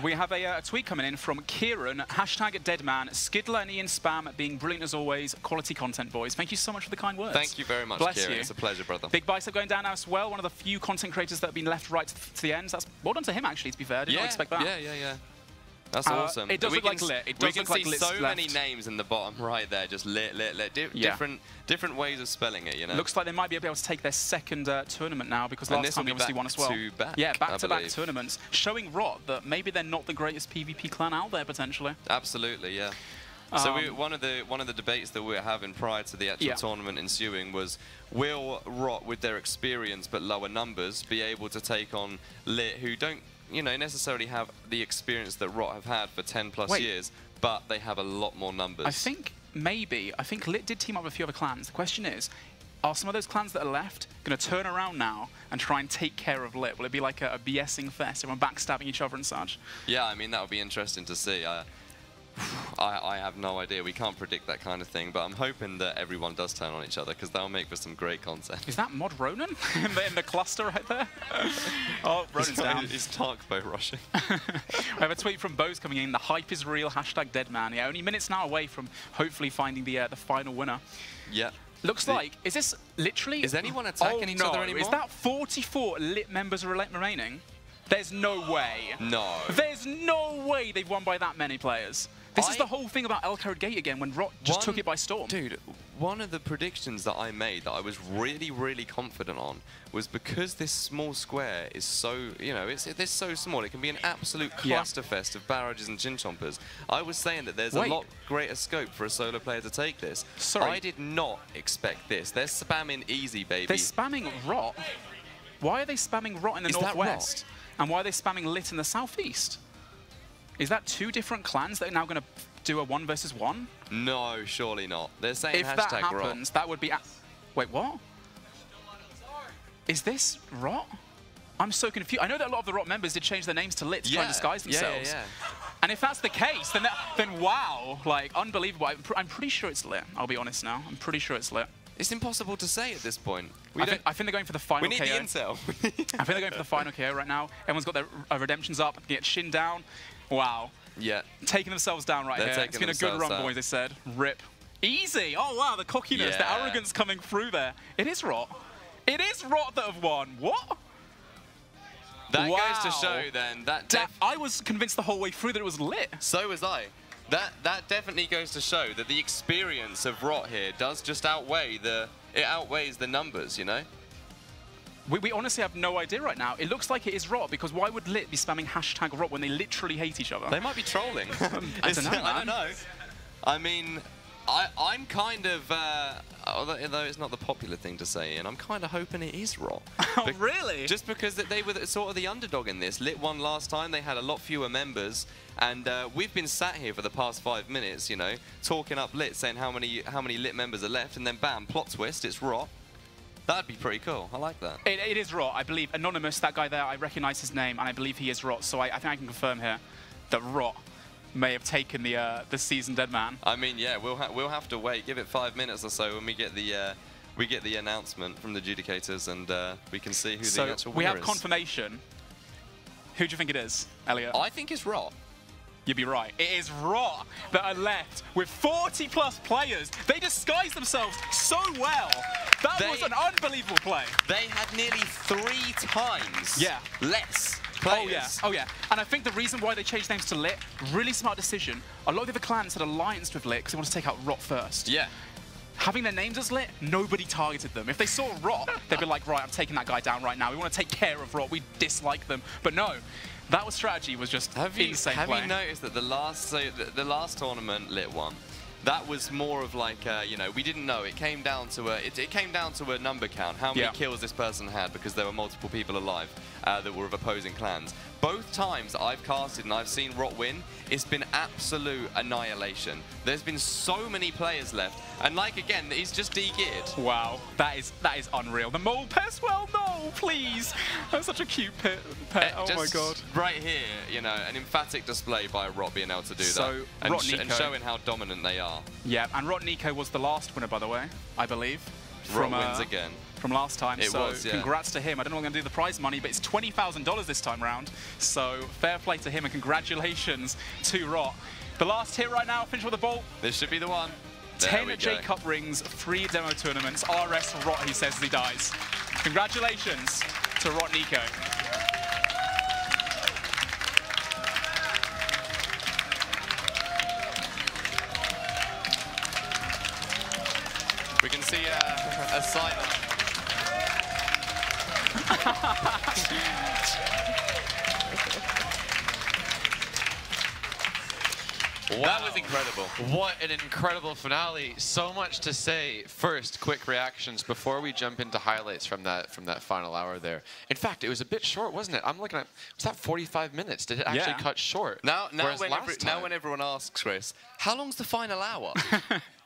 Speaker 1: We have a tweet coming in from Kieran, #Deadman, Skidler and Ian Spam being brilliant as always, quality content boys. Thank you so much for the kind words.
Speaker 2: Thank you very much, Kieran. It's a pleasure, brother.
Speaker 1: Big Bicep going down now as well, one of the few content creators that have been left right to the end. That's well done to him, actually, to be fair. I did not expect that.
Speaker 2: Yeah. That's awesome.
Speaker 1: It does look like Lit.
Speaker 2: We can see so many names in the bottom right there, just Lit. Different ways of spelling it, you know.
Speaker 1: Looks like they might be able to take their second tournament now, because last time they obviously won as well. Back-to-back tournaments, showing Rot that maybe they're not the greatest PvP clan out there, potentially.
Speaker 2: Absolutely, yeah. So one of the debates that we were having prior to the actual tournament ensuing was, will Rot, with their experience but lower numbers, be able to take on Lit, who don't necessarily have the experience that Rot have had for 10+ years, but they have a lot more numbers.
Speaker 1: I think Lit did team up with a few other clans. The question is, are some of those clans that are left going to turn around now and try and take care of Lit? Will it be like a BSing fest, everyone backstabbing each other and such? Yeah,
Speaker 2: I mean, that would be interesting to see. I have no idea. We can't predict that kind of thing, but I'm hoping that everyone does turn on each other, because that'll make for some great content.
Speaker 1: Is that Mod Ronan in the cluster right there? Oh, Ronan's down.
Speaker 2: He's Tark bow rushing.
Speaker 1: We have a tweet from Bose coming in. The hype is real. #Deadman. Yeah, only minutes now away from hopefully finding the final winner.
Speaker 2: Yeah.
Speaker 1: Looks like, is this literally...
Speaker 2: Is anyone attacking each other anymore?
Speaker 1: Is that 44 Lit members remaining? There's no way.
Speaker 2: No.
Speaker 1: There's no way they've won by that many players. This is the whole thing about El Carrot Gate again, when Rot just took it by storm.
Speaker 2: Dude, one of the predictions that I made that I was really confident on was, because this small square is so, it's so small, it can be an absolute clusterfest of barrages and chin chompers. I was saying that there's a lot greater scope for a solo player to take this. I did not expect this. They're spamming easy, baby.
Speaker 1: They're spamming Rot? Why are they spamming Rot in the northwest? And why are they spamming Lit in the southeast? Is that 2 different clans that are now going to do a 1 versus 1?
Speaker 2: No, surely not. They're saying
Speaker 1: if that happens, that would be... Wait, what? Is this Rot? I'm so confused. I know that a lot of the Rot members did change their names to Lit to try and disguise themselves.
Speaker 2: Yeah.
Speaker 1: And if that's the case, then wow, like, unbelievable. I'm pretty sure it's Lit. I'll be honest now. I'm pretty sure it's Lit.
Speaker 2: It's impossible to say at this point.
Speaker 1: I think they're going for the final KO.
Speaker 2: We need the intel.
Speaker 1: I think they're going for the final KO right now. Everyone's got their redemptions up. Get Shin down. Wow.
Speaker 2: Yeah.
Speaker 1: Taking themselves down right here. It's been a good run, boys, they said. Rip. Easy. Oh, wow, the cockiness, the arrogance coming through there. It is Rot. It is Rot that have won. What?
Speaker 2: That goes to show then that
Speaker 1: I was convinced the whole way through that it was Lit.
Speaker 2: So was I. That definitely goes to show that the experience of Rot here does just outweigh outweighs the numbers, you know?
Speaker 1: We honestly have no idea right now. It looks like it is Rot, because why would Lit be spamming hashtag Rot when they literally hate each other?
Speaker 2: They might be trolling.
Speaker 1: I don't know, man.
Speaker 2: I don't know. I mean, I'm kind of, although it's not the popular thing to say, and I'm kind of hoping it is Rot.
Speaker 1: Oh, really?
Speaker 2: Just because they were sort of the underdog in this. Lit won last time. They had a lot fewer members. And we've been sat here for the past 5 minutes, you know, talking up Lit, saying how many Lit members are left, and then bam, plot twist, it's Rot. That'd be pretty cool. I like that.
Speaker 1: It is Rot, I believe. Anonymous, that guy there, I recognize his name, and I believe he is Rot. So I think I can confirm here that Rot may have taken the season Deadman.
Speaker 2: I mean, yeah, we'll have to wait. Give it 5 minutes or so when we get the announcement from the adjudicators, and we can see who the actual winner is. So
Speaker 1: we have confirmation. Who do you think it is, Elliot?
Speaker 2: I think it's Rot.
Speaker 1: You'd be right. It is Rot that are left with 40+ players. They disguised themselves so well. That was an unbelievable play.
Speaker 2: They had nearly 3 times less players.
Speaker 1: Oh yeah. And I think the reason why they changed names to Lit, really smart decision. A lot of the other clans had allianced with Lit because they wanted to take out Rot first.
Speaker 2: Yeah.
Speaker 1: Having their names as Lit, nobody targeted them. If they saw Rot, they'd be like, right, I'm taking that guy down right now. We want to take care of Rot. We dislike them. But no. That strategy was just insane.
Speaker 2: Have you noticed that the last tournament Lit won? That was more of like you know, we didn't know. It came down to a number count. How many kills this person had, because there were multiple people alive that were of opposing clans. Both times I've casted and I've seen Rot win, it's been absolute annihilation. There's been so many players left, and like again, he's just de-geared.
Speaker 1: Wow, that is unreal. The mole pest, well, no, please. That's such a cute pet. Oh my god.
Speaker 2: Right here, you know, an emphatic display by Rot being able to do that, and showing how dominant they are.
Speaker 1: Yeah, and Rot Nico was the last winner, by the way, I believe.
Speaker 2: Rot wins again.
Speaker 1: From last time,
Speaker 2: so
Speaker 1: congrats to him. I don't know what I'm going to do the prize money, but it's $20,000 this time round. So fair play to him, and congratulations to Rot. The last hit right now, finish with a ball.
Speaker 2: This should be the one.
Speaker 1: 10 J-Cup rings, 3 demo tournaments. RS Rot, he says as he dies. Congratulations to Rot Nico.
Speaker 2: We can see a sign.
Speaker 3: Wow. That was incredible. What an incredible finale. So much to say. First, quick reactions before we jump into highlights from that final hour there. In fact, it was a bit short, wasn't it? I'm looking at, was that 45 minutes? Did it actually cut short?
Speaker 2: Now when everyone asks, Chris, how long's the final hour?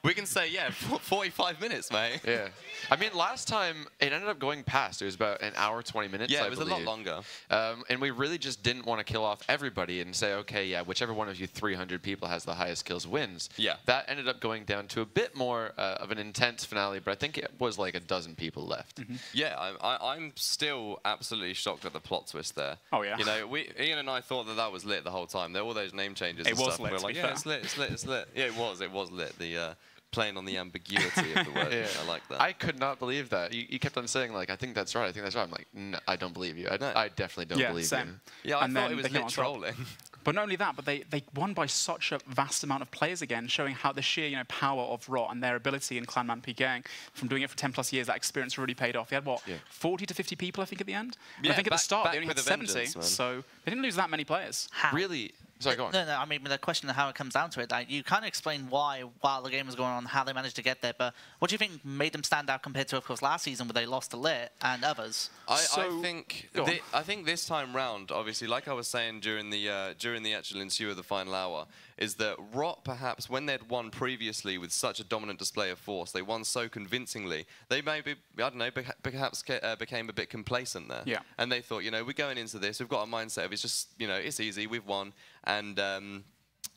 Speaker 2: We can say, yeah, 45 minutes, mate.
Speaker 3: Yeah. I mean, last time, it ended up going past. It was about an hour, 20 minutes,
Speaker 2: Yeah, it was a lot longer.
Speaker 3: And we really just didn't want to kill off everybody and say, okay, yeah, whichever one of you 300 people has the highest kills wins.
Speaker 2: Yeah.
Speaker 3: That ended up going down to a bit more of an intense finale, but I think it was like a dozen people left.
Speaker 2: Mm-hmm. Yeah, I'm still absolutely shocked at the plot twist there.
Speaker 1: Oh, yeah.
Speaker 2: You know, Ian and I thought that was Lit the whole time. There were all those name changes and stuff.
Speaker 1: Lit,
Speaker 2: we were like, yeah, it's lit, it's lit, it's lit. Yeah, it was lit. The playing on the ambiguity of the word.
Speaker 3: Yeah.
Speaker 2: I like that.
Speaker 3: I could not believe that. You kept on saying, like, I think that's right, I think that's right. I'm like, no, I don't believe you. I definitely don't believe you.
Speaker 2: Yeah, I thought it was Lit trolling.
Speaker 1: But not only that, but they won by such a vast amount of players again, showing how the sheer power of Rot and their ability in Clanman PKing from doing it for 10+ years. That experience really paid off. They had what, 40 to 50 people, I think, at the end. Yeah, I think at the start they only had 70, so they didn't lose that many players.
Speaker 3: Really, Sorry, go on.
Speaker 4: No, I mean, the question of how it comes down to it, like, you kind of explained why, while the game was going on, how they managed to get there, but what do you think made them stand out compared to, of course, last season where they lost to Lit and others?
Speaker 2: I think this time round, obviously, like I was saying during the actual ensue of the final hour, is that Rot, perhaps, when they'd won previously with such a dominant display of force, they won so convincingly, they maybe, I don't know, perhaps became a bit complacent there.
Speaker 1: Yeah.
Speaker 2: And they thought, you know, we're going into this, we've got a mindset of it's just, you know, it's easy, we've won. And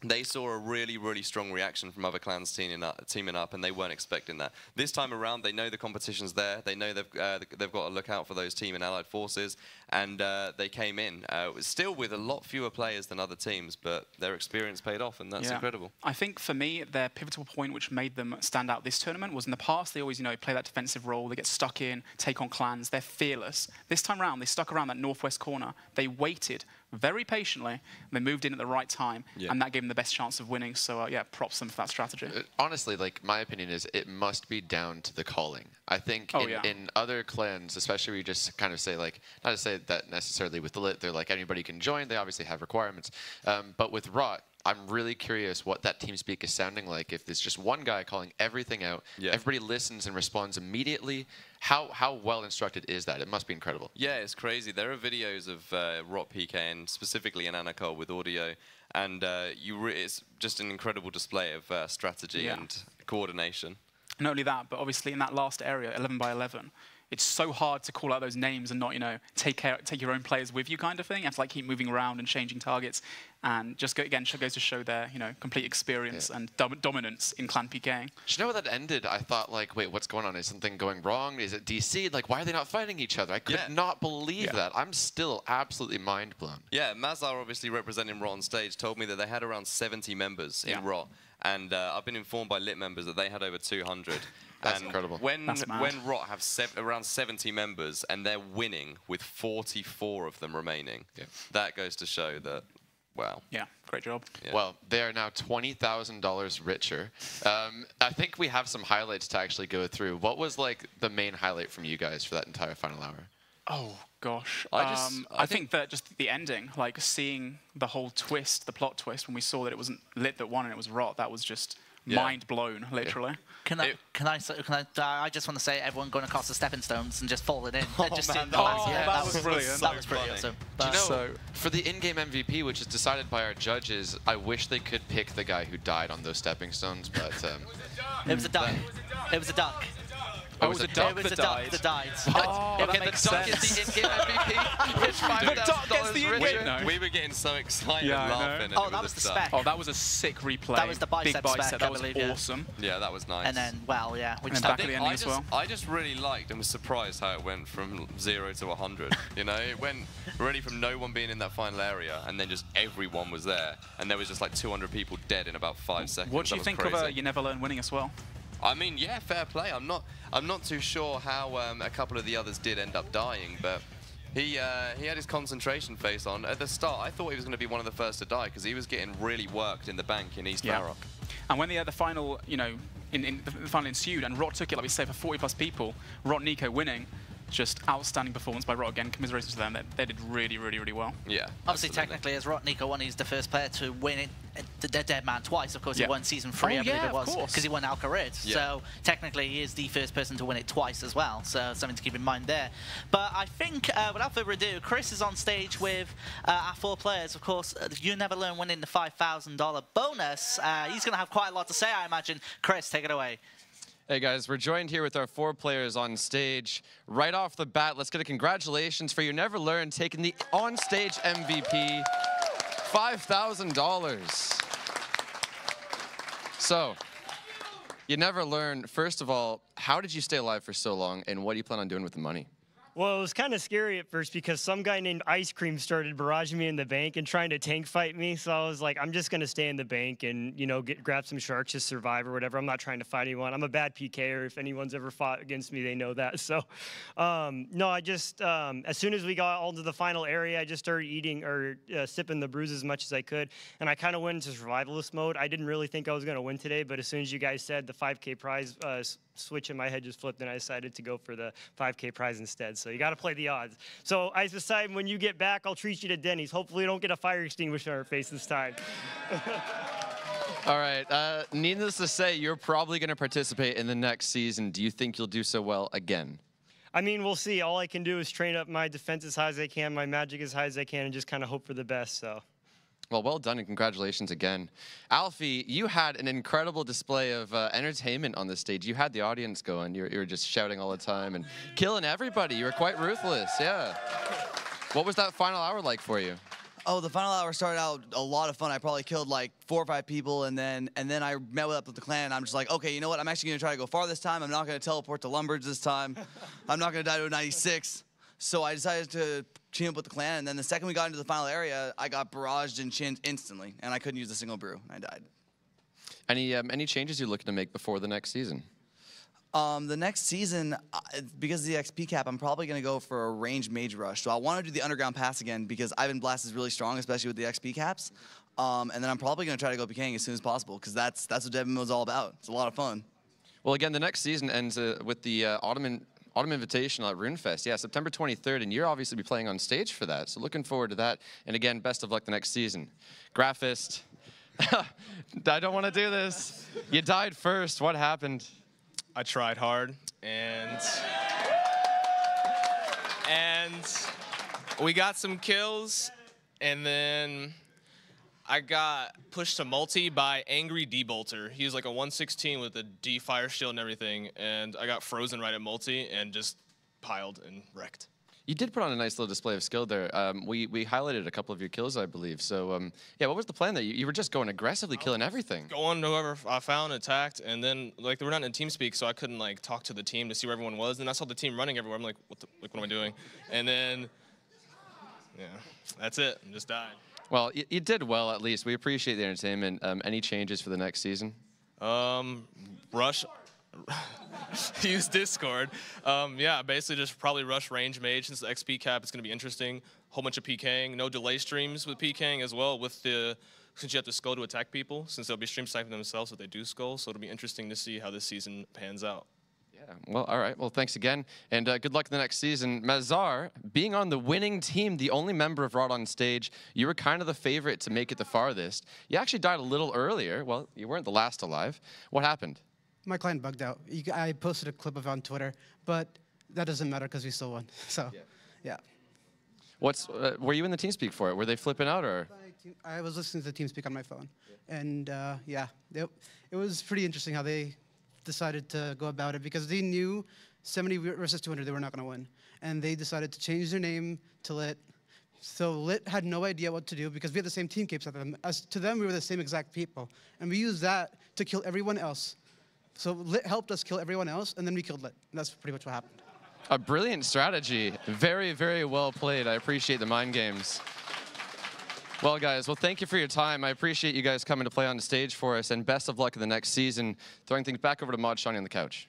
Speaker 2: they saw a really, really strong reaction from other clans teaming up, and they weren't expecting that. This time around, they know the competition's there. They know they've got to look out for those team and allied forces, and they came in still with a lot fewer players than other teams, but their experience paid off, and that's incredible.
Speaker 1: I think for me, their pivotal point, which made them stand out this tournament, was in the past they always, you know, play that defensive role. They get stuck in, take on clans. They're fearless. This time around, they stuck around that northwest corner. They waited very patiently. They moved in at the right time, and that gave them the best chance of winning. So yeah, props them for that strategy.
Speaker 3: Honestly, like, my opinion is it must be down to the calling. I think in other clans, especially where you just kind of say, like, not to say that necessarily with the Lit, they're like anybody can join. They obviously have requirements, but with Rot, I'm really curious what that TeamSpeak is sounding like. If there's just one guy calling everything out, everybody listens and responds immediately. How well instructed is that? It must be incredible. Yeah,
Speaker 2: it's crazy. There are videos of Rot PKing, specifically in Anacol with audio, and it's just an incredible display of strategy and coordination.
Speaker 1: Not only that, but obviously in that last area, 11 by 11, it's so hard to call out those names and not, you know, take your own players with you kind of thing. You have to, like, keep moving around and changing targets, and just again goes to show their, you know, complete experience and dominance in clan PKing.
Speaker 3: Do you know where that ended? I thought, like, wait, what's going on? Is something going wrong? Is it DC? Like, why are they not fighting each other? I could not believe that. I'm still absolutely mind blown. Yeah,
Speaker 2: Mazar, obviously representing Rot on stage, told me that they had around 70 members in Rot, and I've been informed by Lit members that they had over 200.
Speaker 3: That's incredible.
Speaker 2: When Rot have around 70 members and they're winning with 44 of them remaining, that goes to show that, wow.
Speaker 1: Yeah, great job.
Speaker 3: Yeah. Well, they are now $20,000 richer. I think we have some highlights to actually go through. What was, like, the main highlight from you guys for that entire final hour?
Speaker 1: Oh, gosh. I think that just the ending, like seeing the whole twist, the plot twist, when we saw that it wasn't Lit that won and it was Rot, that was just mind blown, literally.
Speaker 4: I just want to say, everyone going across the stepping stones and just falling in.
Speaker 1: That was brilliant.
Speaker 4: That was pretty awesome.
Speaker 3: Do you know, for the in-game MVP, which is decided by our judges, I wish they could pick the guy who died on those stepping stones, but
Speaker 4: it was a duck. It was a duck.
Speaker 1: Oh, it was a duck that died.
Speaker 3: Oh, okay, the duck is the in-game MVP. It's $5,000 richer.
Speaker 2: We were getting so excited laughing.
Speaker 4: Oh, that was the spec.
Speaker 1: Oh, that was a sick replay.
Speaker 4: That was the bicep spec,
Speaker 1: That was awesome.
Speaker 2: Yeah, that was nice.
Speaker 4: And then, well, yeah.
Speaker 2: I just really liked and was surprised how it went from 0 to 100. You know, it went really from no one being in that final area, and then just everyone was there, and there was just like 200 people dead in about 5 seconds.
Speaker 1: What do you think of You Never Learn winning as well?
Speaker 2: I mean, yeah, fair play. I'm not too sure how a couple of the others did end up dying, but he had his concentration face on. At the start, I thought he was going to be one of the first to die because he was getting really worked in the bank in East Maroc.
Speaker 1: And when the final, you know, the final ensued, and Rot took it, like we say, for 40+ people, Rot Nico winning. Just outstanding performance by Rot again. Commiserations to them. They did really, really, really well.
Speaker 2: Yeah.
Speaker 4: Obviously, technically, as Rot Nico won, he's the first player to win the Deadman twice. Of course, he won Season 3, I believe it was, because he won Al-Kharid. So technically, he is the first person to win it twice as well. So something to keep in mind there. But I think, without further ado, Chris is on stage with our 4 players. Of course, You Never Learn winning the $5,000 bonus. He's going to have quite a lot to say, I imagine. Chris, take it away.
Speaker 5: Hey guys, we're joined here with our 4 players on stage. Right off the bat, let's get a congratulations for You Never Learn taking the on-stage MVP, $5,000. So, You Never Learn, first of all, how did you stay alive for so long, and what do you plan on doing with the money?
Speaker 6: Well, it was kind of scary at first because some guy named Ice Cream started barraging me in the bank and trying to tank fight me. So I was like, I'm just going to stay in the bank and, you know, grab some sharks, just survive or whatever. I'm not trying to fight anyone. I'm a bad PKer. If anyone's ever fought against me, they know that. So, no, I just, as soon as we got all to the final area, I just started eating or sipping the brews as much as I could. And I kind of went into survivalist mode. I didn't really think I was going to win today, but as soon as you guys said the 5K prize, switch in my head just flipped and I decided to go for the 5K prize instead. odds. So you got to play the odds. So I decided when you get back, I'll treat you to Denny's. Hopefully, we don't get a fire extinguisher on our face this time.
Speaker 5: All right. Needless to say, you're probably going to participate in the next season. Do you think you'll do so well again?
Speaker 6: I mean, we'll see. All I can do is train up my defense as high as I can, my magic as high as I can, and just kind of hope for the best. So.
Speaker 5: Well done, and congratulations again. Alfie, you had an incredible display of entertainment on the stage. You had the audience going. You were just shouting all the time and killing everybody. You were quite ruthless, yeah. What was that final hour like for you?
Speaker 7: Oh, the final hour started out a lot of fun. I probably killed like 4 or 5 people, and then I met up with the clan, and I'm just like, okay, you know what? I'm actually going to try to go far this time. I'm not going to teleport to Lumbridge this time. I'm not going to die to a 96. So I decided to team up with the clan, and then the second we got into the final area, I got barraged and chinned instantly, and I couldn't use a single brew, and I died.
Speaker 5: Any changes you're looking to make before the next season?
Speaker 7: The next season, because of the XP cap, I'm probably going to go for a ranged mage rush. So I want to do the underground pass again because Ivan Blast is really strong, especially with the XP caps. And then I'm probably going to try to go PKing as soon as possible because that's what Deadman was all about. It's a lot of fun. Well,
Speaker 5: again, the next season ends with the Autumn Invitational at RuneFest. Yeah, September 23rd, and you'll obviously be playing on stage for that. So looking forward to that. And again, best of luck the next season. Graphist, I don't want to do this. You died first. What happened?
Speaker 8: I tried hard, and we got some kills, and then I got pushed to multi by Angry D-Bolter. He was like a 116 with a D fire shield and everything, and I got frozen right at multi and just piled and wrecked.
Speaker 5: You did put on a nice little display of skill there. We highlighted a couple of your kills, I believe. So, yeah, what was the plan there? You were just going aggressively, killing everything.
Speaker 8: Going whoever I found, attacked, and then, like, they were not in TeamSpeak, so I couldn't, like, talk to the team to see where everyone was. And I saw the team running everywhere. I'm like, what am I doing? And then, yeah, that's it. I just died.
Speaker 5: Well, you did well, at least. We appreciate the entertainment. Any changes for the next season?
Speaker 8: Rush. Use Discord. Yeah, basically just probably rush range mage since the XP cap is going to be interesting. Whole bunch of PKing. No delay streams with PKing as well since you have to skull to attack people, since they'll be stream sniping themselves if they do skull. So it'll be interesting to see how this season pans out.
Speaker 5: Yeah, well, all right. Well, thanks again, and good luck in the next season. Mazar, being on the winning team, the only member of Rot on stage, you were kind of the favorite to make it the farthest. You actually died a little earlier. Well, you weren't the last alive. What happened?
Speaker 9: My client bugged out. I posted a clip of it on Twitter, but that doesn't matter because we still won. So, yeah.
Speaker 5: Were you in the TeamSpeak for it? Were they flipping out, or?
Speaker 9: I was listening to the TeamSpeak on my phone, and yeah, it was pretty interesting how they decided to go about it because they knew 70 versus 200 they were not going to win, and they decided to change their name to Lit. So Lit had no idea what to do because we had the same team capes as them. As to them, we were the same exact people, and we used that to kill everyone else. So Lit helped us kill everyone else, and then we killed Lit. And that's pretty much what happened.
Speaker 5: A brilliant strategy. Very, very well played. I appreciate the mind games. Well, guys, thank you for your time. I appreciate you guys coming to play on the stage for us, and best of luck in the next season. Throwing things back over to Mod Shawnee on the couch.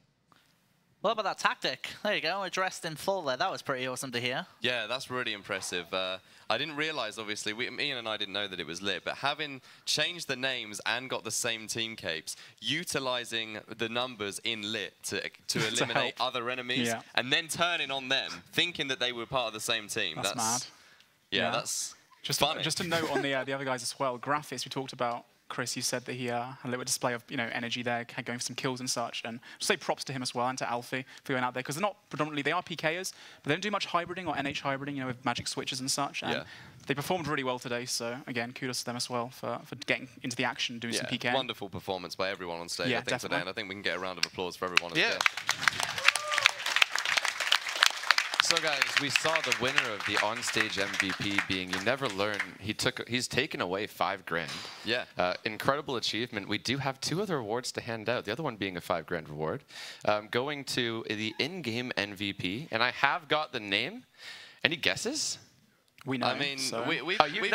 Speaker 4: What about that tactic? There you go, dressed in full there. That was pretty awesome to hear.
Speaker 2: Yeah, that's really impressive. I didn't realize, obviously, Ian and I didn't know that it was Lit, but having changed the names and got the same team capes, utilizing the numbers in Lit to eliminate other enemies, and then turning on them, thinking that they were part of the same team.
Speaker 1: That's mad.
Speaker 2: Yeah, that's funny.
Speaker 1: Just a note on the other guys as well. Graphist, we talked about. Chris, you said that he had a little display of energy there, going for some kills and such, and just say props to him as well and to Alfie for going out there because they're not predominantly they are PKers, but they don't do much hybriding or NH hybriding, with magic switches and such. And they performed really well today, so again, kudos to them as well for getting into the action, doing some PK.
Speaker 2: Wonderful performance by everyone on stage, I think,
Speaker 1: definitely.
Speaker 2: today, and I think we can get a round of applause for everyone.
Speaker 5: So guys, we saw the winner of the onstage MVP being You Never Learn. He's taken away $5 grand.
Speaker 2: Yeah.
Speaker 5: Incredible achievement. We do have 2 other awards to hand out. The other one being a $5 grand reward, going to the in-game MVP. And I have got the name. Any guesses?
Speaker 2: We know. I mean, we've been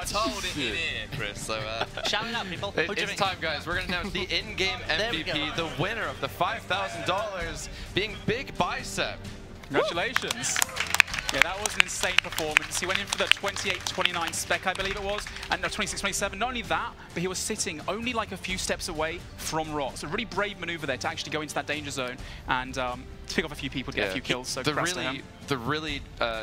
Speaker 2: told it in here, Chris. So
Speaker 4: shout it out, people.
Speaker 5: It's time, guys. We're going to announce the in-game MVP, the winner of the $5,000, being Big Bicep.
Speaker 1: Congratulations. Yeah, that was an insane performance. He went in for the 28-29 spec, I believe it was, and 26-27. Not only that, but he was sitting only like a few steps away from Rot. So a really brave maneuver there to actually go into that danger zone. And pick off a few people, get a few kills. So
Speaker 5: the really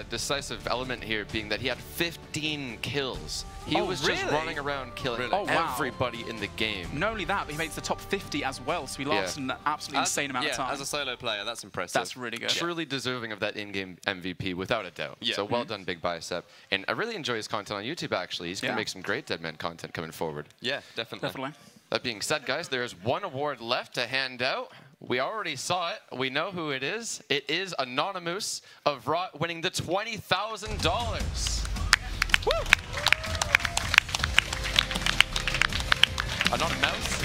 Speaker 5: decisive element here being that he had 15 kills. He was just running around killing everybody in the game.
Speaker 1: Not only that, but he made the top 50 as well, so he lasted an absolutely insane amount of time.
Speaker 2: As a solo player, that's impressive.
Speaker 1: That's really good.
Speaker 5: Truly deserving of that in-game MVP, without a doubt.
Speaker 2: Yeah.
Speaker 5: So well done, Big Bicep. And I really enjoy his content on YouTube, actually. He's going to make some great Deadman content coming forward.
Speaker 2: Yeah, definitely.
Speaker 5: That being said, guys, there's one award left to hand out. We already saw it. We know who it is. It is Anonymous of Rot winning the $20,000. Woo! Anonymous.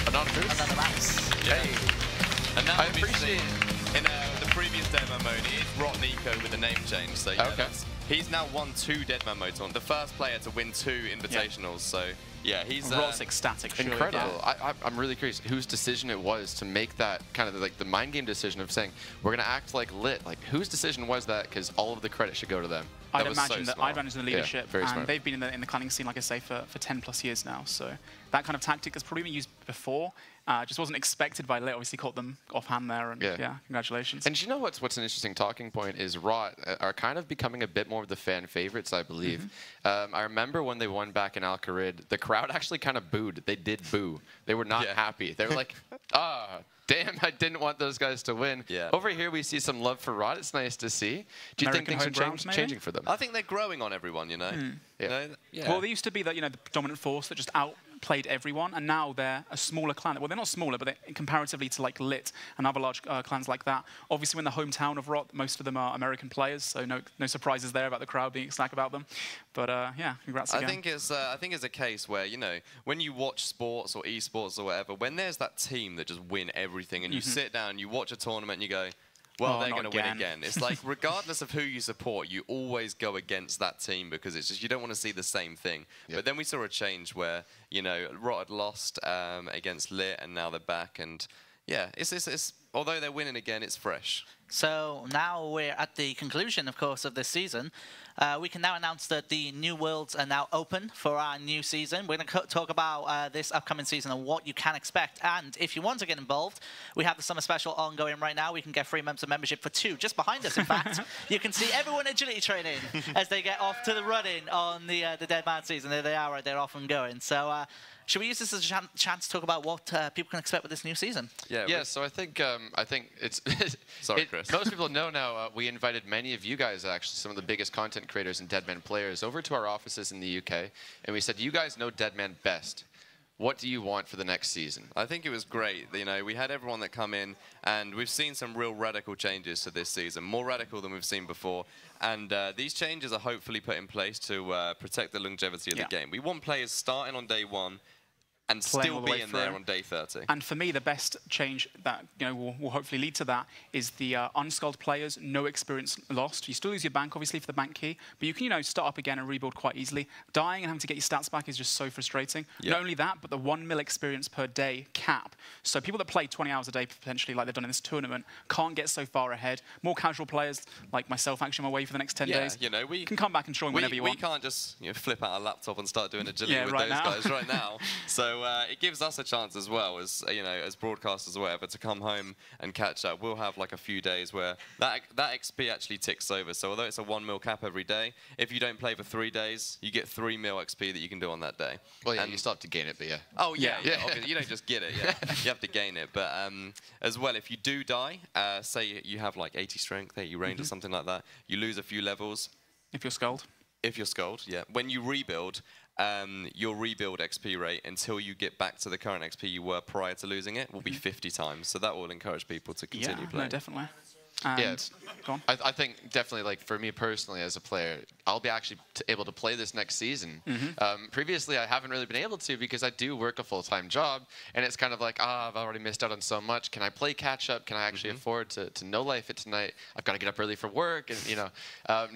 Speaker 2: Yeah.
Speaker 5: Hey.
Speaker 2: And now
Speaker 5: I appreciate it.
Speaker 2: In the previous Deadman mode, it is Rot Nico with the name change. So yeah, he's now won 2 Deadman modes on. The first player to win 2 Invitationals. So yeah, he's
Speaker 1: Rot's ecstatic.
Speaker 5: Incredible. I'm really curious whose decision it was to make that kind of like the mind game decision of saying we're gonna act like lit. Like whose decision was that? Because all of the credit should go to them.
Speaker 1: I'd imagine the leadership,
Speaker 5: very
Speaker 1: and
Speaker 5: smart.
Speaker 1: they've been in the clanning scene, like I say, for 10+ years now. So that kind of tactic has probably been used before. Just wasn't expected by Lit. Obviously caught them offhand there, and yeah, congratulations.
Speaker 5: And you know what's an interesting talking point is Rot are kind of becoming a bit more of the fan favorites, I believe. I remember when they won back in Al-Kharid, the crowd actually kind of booed. They did boo. They were not happy. They were like, damn, I didn't want those guys to win.
Speaker 2: Yeah.
Speaker 5: Over here, we see some love for Rot. It's nice to see. Do you think things are changing for them?
Speaker 2: I think they're growing on everyone, you know?
Speaker 1: Well, they used to be the dominant force that just outplayed everyone, and now they're a smaller clan. Well, they're not smaller, but comparatively to like Lit and other large clans like that. Obviously, in the hometown of Rot, most of them are American players, so no surprises there about the crowd being ecstatic about them. But yeah, congrats again.
Speaker 2: I think it's a case where, you know, when you watch sports or esports or whatever, when there's that team that just win everything, and you sit down, you watch a tournament, and you go, well, they're going to win again. It's like, regardless of who you support, you always go against that team because it's just, you don't want to see the same thing. But then we saw a change where, you know, Rot had lost against Lit, and now they're back. And yeah, it's although they're winning again, it's fresh.
Speaker 4: So now we're at the conclusion, of course, of this season. We can now announce that the new worlds are now open for our new season. We're going to talk about this upcoming season and what you can expect. And if you want to get involved, we have the summer special ongoing right now. We can get 3 months of membership for 2. Just behind us, in fact, you can see everyone agility training as they get off to the running on the Deadman season. There they are, right? They're off and going. So should we use this as a chance to talk about what people can expect with this new season?
Speaker 5: Yeah. So I think it's
Speaker 2: sorry, Chris.
Speaker 5: Most people know now. We invited many of you guys, actually, some of the biggest content creators and Deadman players, over to our offices in the UK, and we said, "You guys know Deadman best. What do you want for the next season?"
Speaker 2: I think it was great. You know, we had everyone that come in, and we've seen some real radical changes to this season, more radical than we've seen before. And these changes are hopefully put in place to protect the longevity of the game. We want players starting on day 1 and still be in there on day 30.
Speaker 1: And for me, the best change that will hopefully lead to that is the unskulled players, no experience lost. You still use your bank, obviously, for the bank key, but you can start up again and rebuild quite easily. Dying and having to get your stats back is just so frustrating. Not only that, but the 1 mil experience per day cap. So people that play 20 hours a day, potentially, like they've done in this tournament, can't get so far ahead. More casual players, like myself, actually on my way for the next 10 days,
Speaker 2: you know, we
Speaker 1: can come back and join whenever you want.
Speaker 2: We can't just flip out a laptop and start doing agility with those guys right now. So it gives us a chance as well, as as broadcasters or whatever, to come home and catch up. We'll have like a few days where that XP actually ticks over. So although it's a 1 mil cap every day, if you don't play for 3 days, you get 3 mil XP that you can do on that day.
Speaker 5: Well, yeah, and you still have to gain it, but yeah.
Speaker 2: Oh yeah. Obviously, you don't just get it. Yeah, you have to gain it. But as well, if you do die, say you have like 80 strength, 80 range, or something like that, you lose a few levels.
Speaker 1: If you're skulled.
Speaker 2: If you're skulled, yeah. When you rebuild, your rebuild XP rate until you get back to the current XP you were prior to losing it will be 50 times. So that will encourage people to continue playing.
Speaker 1: No, definitely.
Speaker 5: Go on. I think definitely, like for me personally as a player, I'll be actually able to play this next season. Previously, I haven't really been able to because I do work a full-time job, and it's kind of like, I've already missed out on so much. Can I play catch-up? Can I actually afford to no life it tonight? I've got to get up early for work, and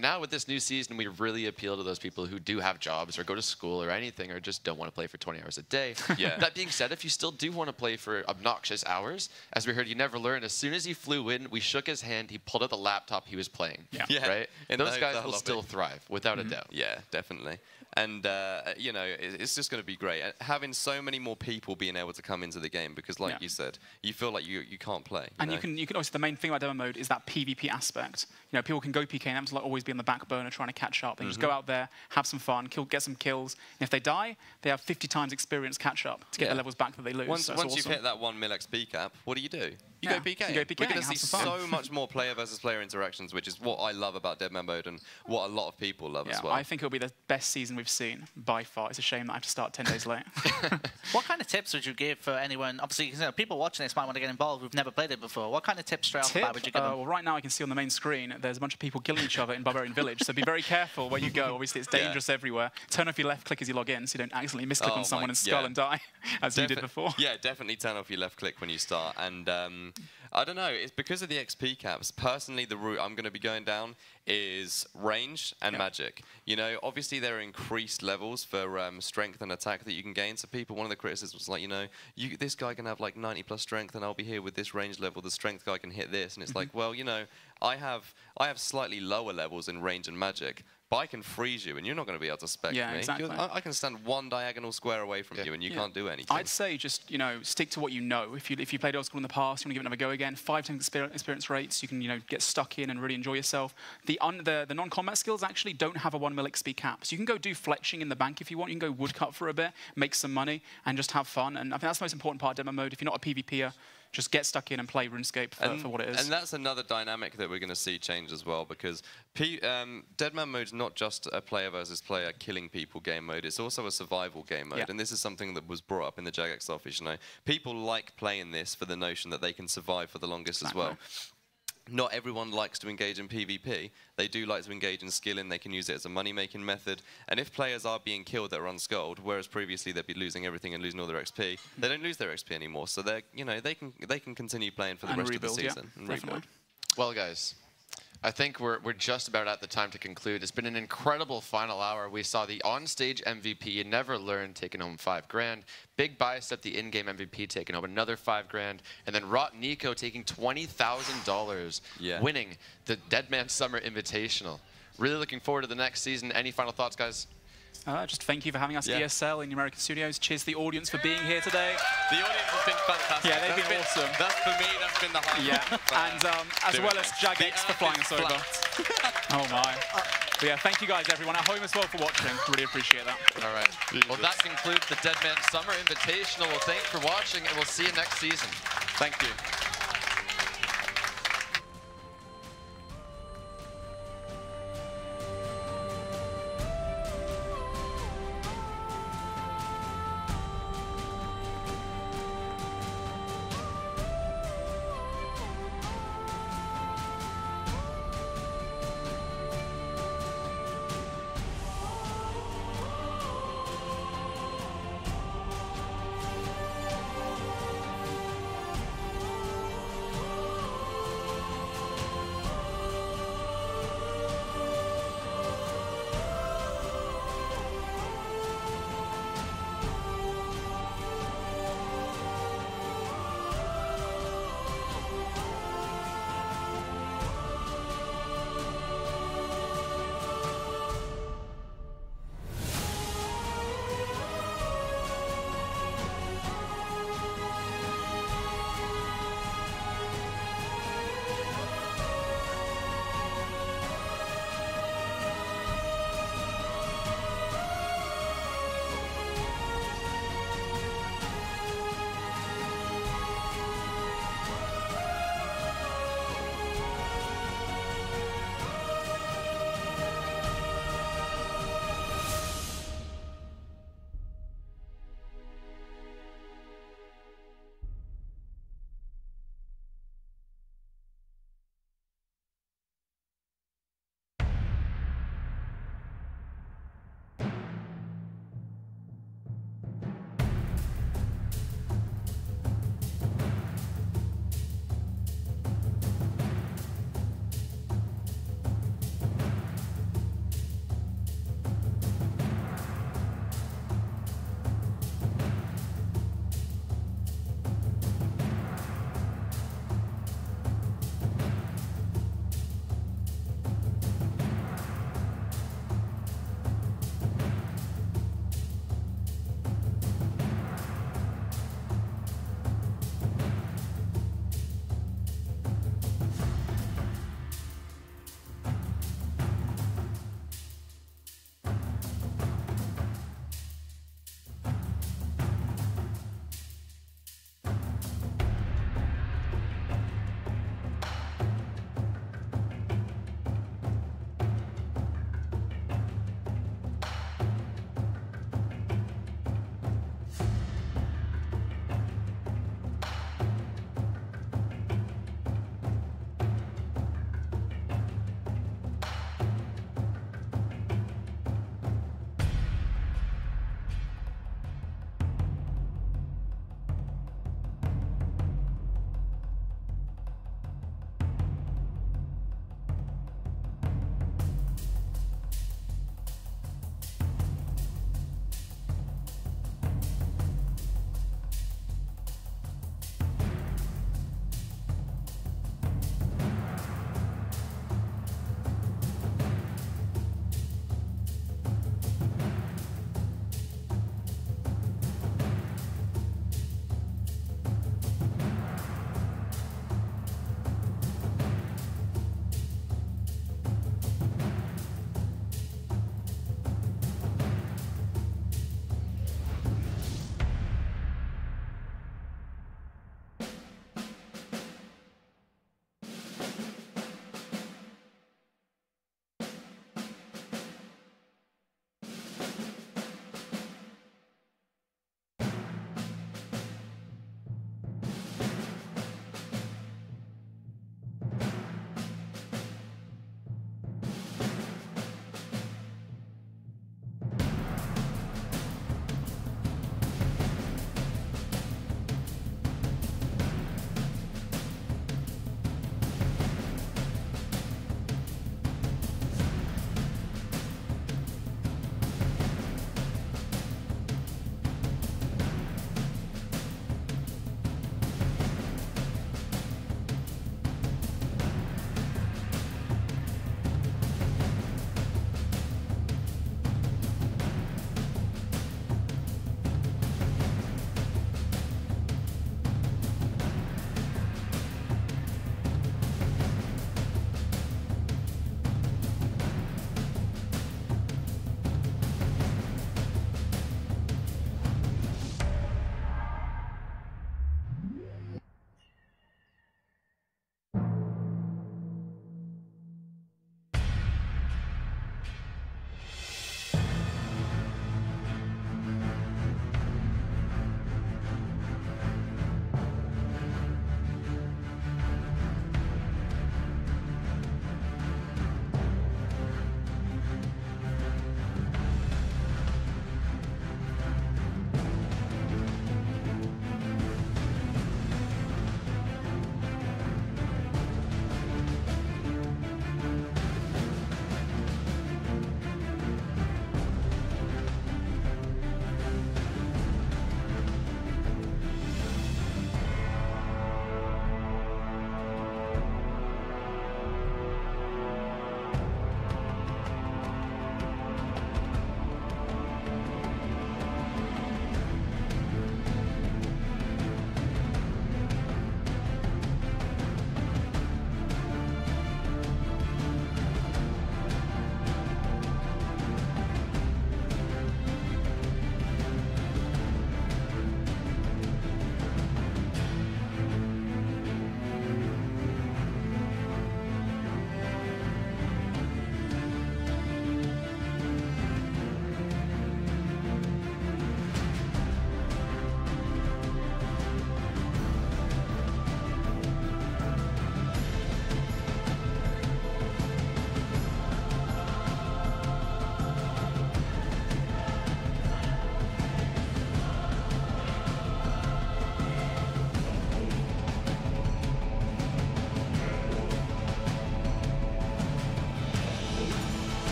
Speaker 5: now with this new season, we really appeal to those people who do have jobs or go to school or anything, or just don't want to play for 20 hours a day. That being said, if you still do want to play for obnoxious hours, as we heard, you never learn. As soon as he flew in, we shook his hand. He pulled out the laptop he was playing. Right? And those guys will still thrive, without a doubt.
Speaker 2: Yeah, definitely. And, you know, it's just going to be great. Having so many more people being able to come into the game because, like you said, you feel like you can't play.
Speaker 1: And you can also, the main thing about demo mode is that PvP aspect. You know, people can go PK and have to like always be on the back burner trying to catch up. They just go out there, have some fun, get some kills. And if they die, they have 50 times experience catch up to get the levels back that they lose.
Speaker 2: Once
Speaker 1: awesome.
Speaker 2: you've hit that 1 mil XP cap, what do? You go PK.
Speaker 1: You go PK.
Speaker 2: We're going to see so much more player versus player interactions, which is what I love about Deadman mode and what a lot of people love as well.
Speaker 1: I think it'll be the best season we've seen by far. It's a shame that I have to start 10 days late.
Speaker 4: What kind of tips would you give for anyone? Obviously, you know, people watching this might want to get involved who've never played it before. What kind of tips straight off the bat would you give them?
Speaker 1: Well, right now I can see on the main screen there's a bunch of people killing each other in Barbarian Village, so be very careful where you go. Obviously, it's dangerous everywhere. Turn off your left click as you log in so you don't accidentally misclick on someone and skull and die, as you did before.
Speaker 2: Yeah, definitely turn off your left click when you start. And I don't know, it's because of the XP caps. Personally, the route I'm going to be going down is range and magic. You know, obviously there are increased levels for strength and attack that you can gain. So people, one of the criticisms was like, you know, this guy can have like 90 plus strength and I'll be here with this range level. The strength guy can hit this. And it's like, well, you know, I have slightly lower levels in range and magic. But I can freeze you, and you're not going to be able to spec me.
Speaker 1: Exactly.
Speaker 2: I can stand one diagonal square away from you, and you can't do anything.
Speaker 1: I'd say just, you know, stick to what you know. If you played old school in the past, you want to give it another go again. 5 times experience rates, you can, you know, get stuck in and really enjoy yourself. The non-combat skills actually don't have a 1 mil XP cap, so you can go do fletching in the bank if you want. You can go woodcut for a bit, make some money, and just have fun. And I think that's the most important part of demo mode. If you're not a PvPer, just get stuck in and play RuneScape for what it is.
Speaker 2: And that's another dynamic that we're going to see change as well, because Deadman mode's not just a player versus player killing people game mode, it's also a survival game mode. And this is something that was brought up in the Jagex office. You know, people like playing this for the notion that they can survive for the longest as well. Not everyone likes to engage in PvP. They do like to engage in skilling. They can use it as a money-making method. And if players are being killed that are unskulled, whereas previously they'd be losing everything and losing all their XP, they don't lose their XP anymore. So they're, you know, they can continue playing for the rest of the season and rebuild.
Speaker 3: Well, guys, I think we're just about at the time to conclude. It's been an incredible final hour. We saw the on-stage MVP, Never Learn, taking home $5 grand. Big Bicep, the in-game MVP, taking home another $5 grand. And then Rot Nico taking $20,000, winning the Deadman Summer Invitational. Really looking forward to the next season. Any final thoughts, guys?
Speaker 1: Just thank you for having us at ESL in the American studios. Cheers to the audience for being here today.
Speaker 2: The audience has been fantastic.
Speaker 1: Yeah, they've been awesome.
Speaker 2: That's for me, that's been the highlight.
Speaker 1: And as well as Jagex for flying us over. Oh my. But yeah, thank you guys, everyone at home as well for watching. Really appreciate that.
Speaker 3: All right. Well, that concludes the Deadman Summer Invitational. Well, thanks for watching, and we'll see you next season.
Speaker 2: Thank you.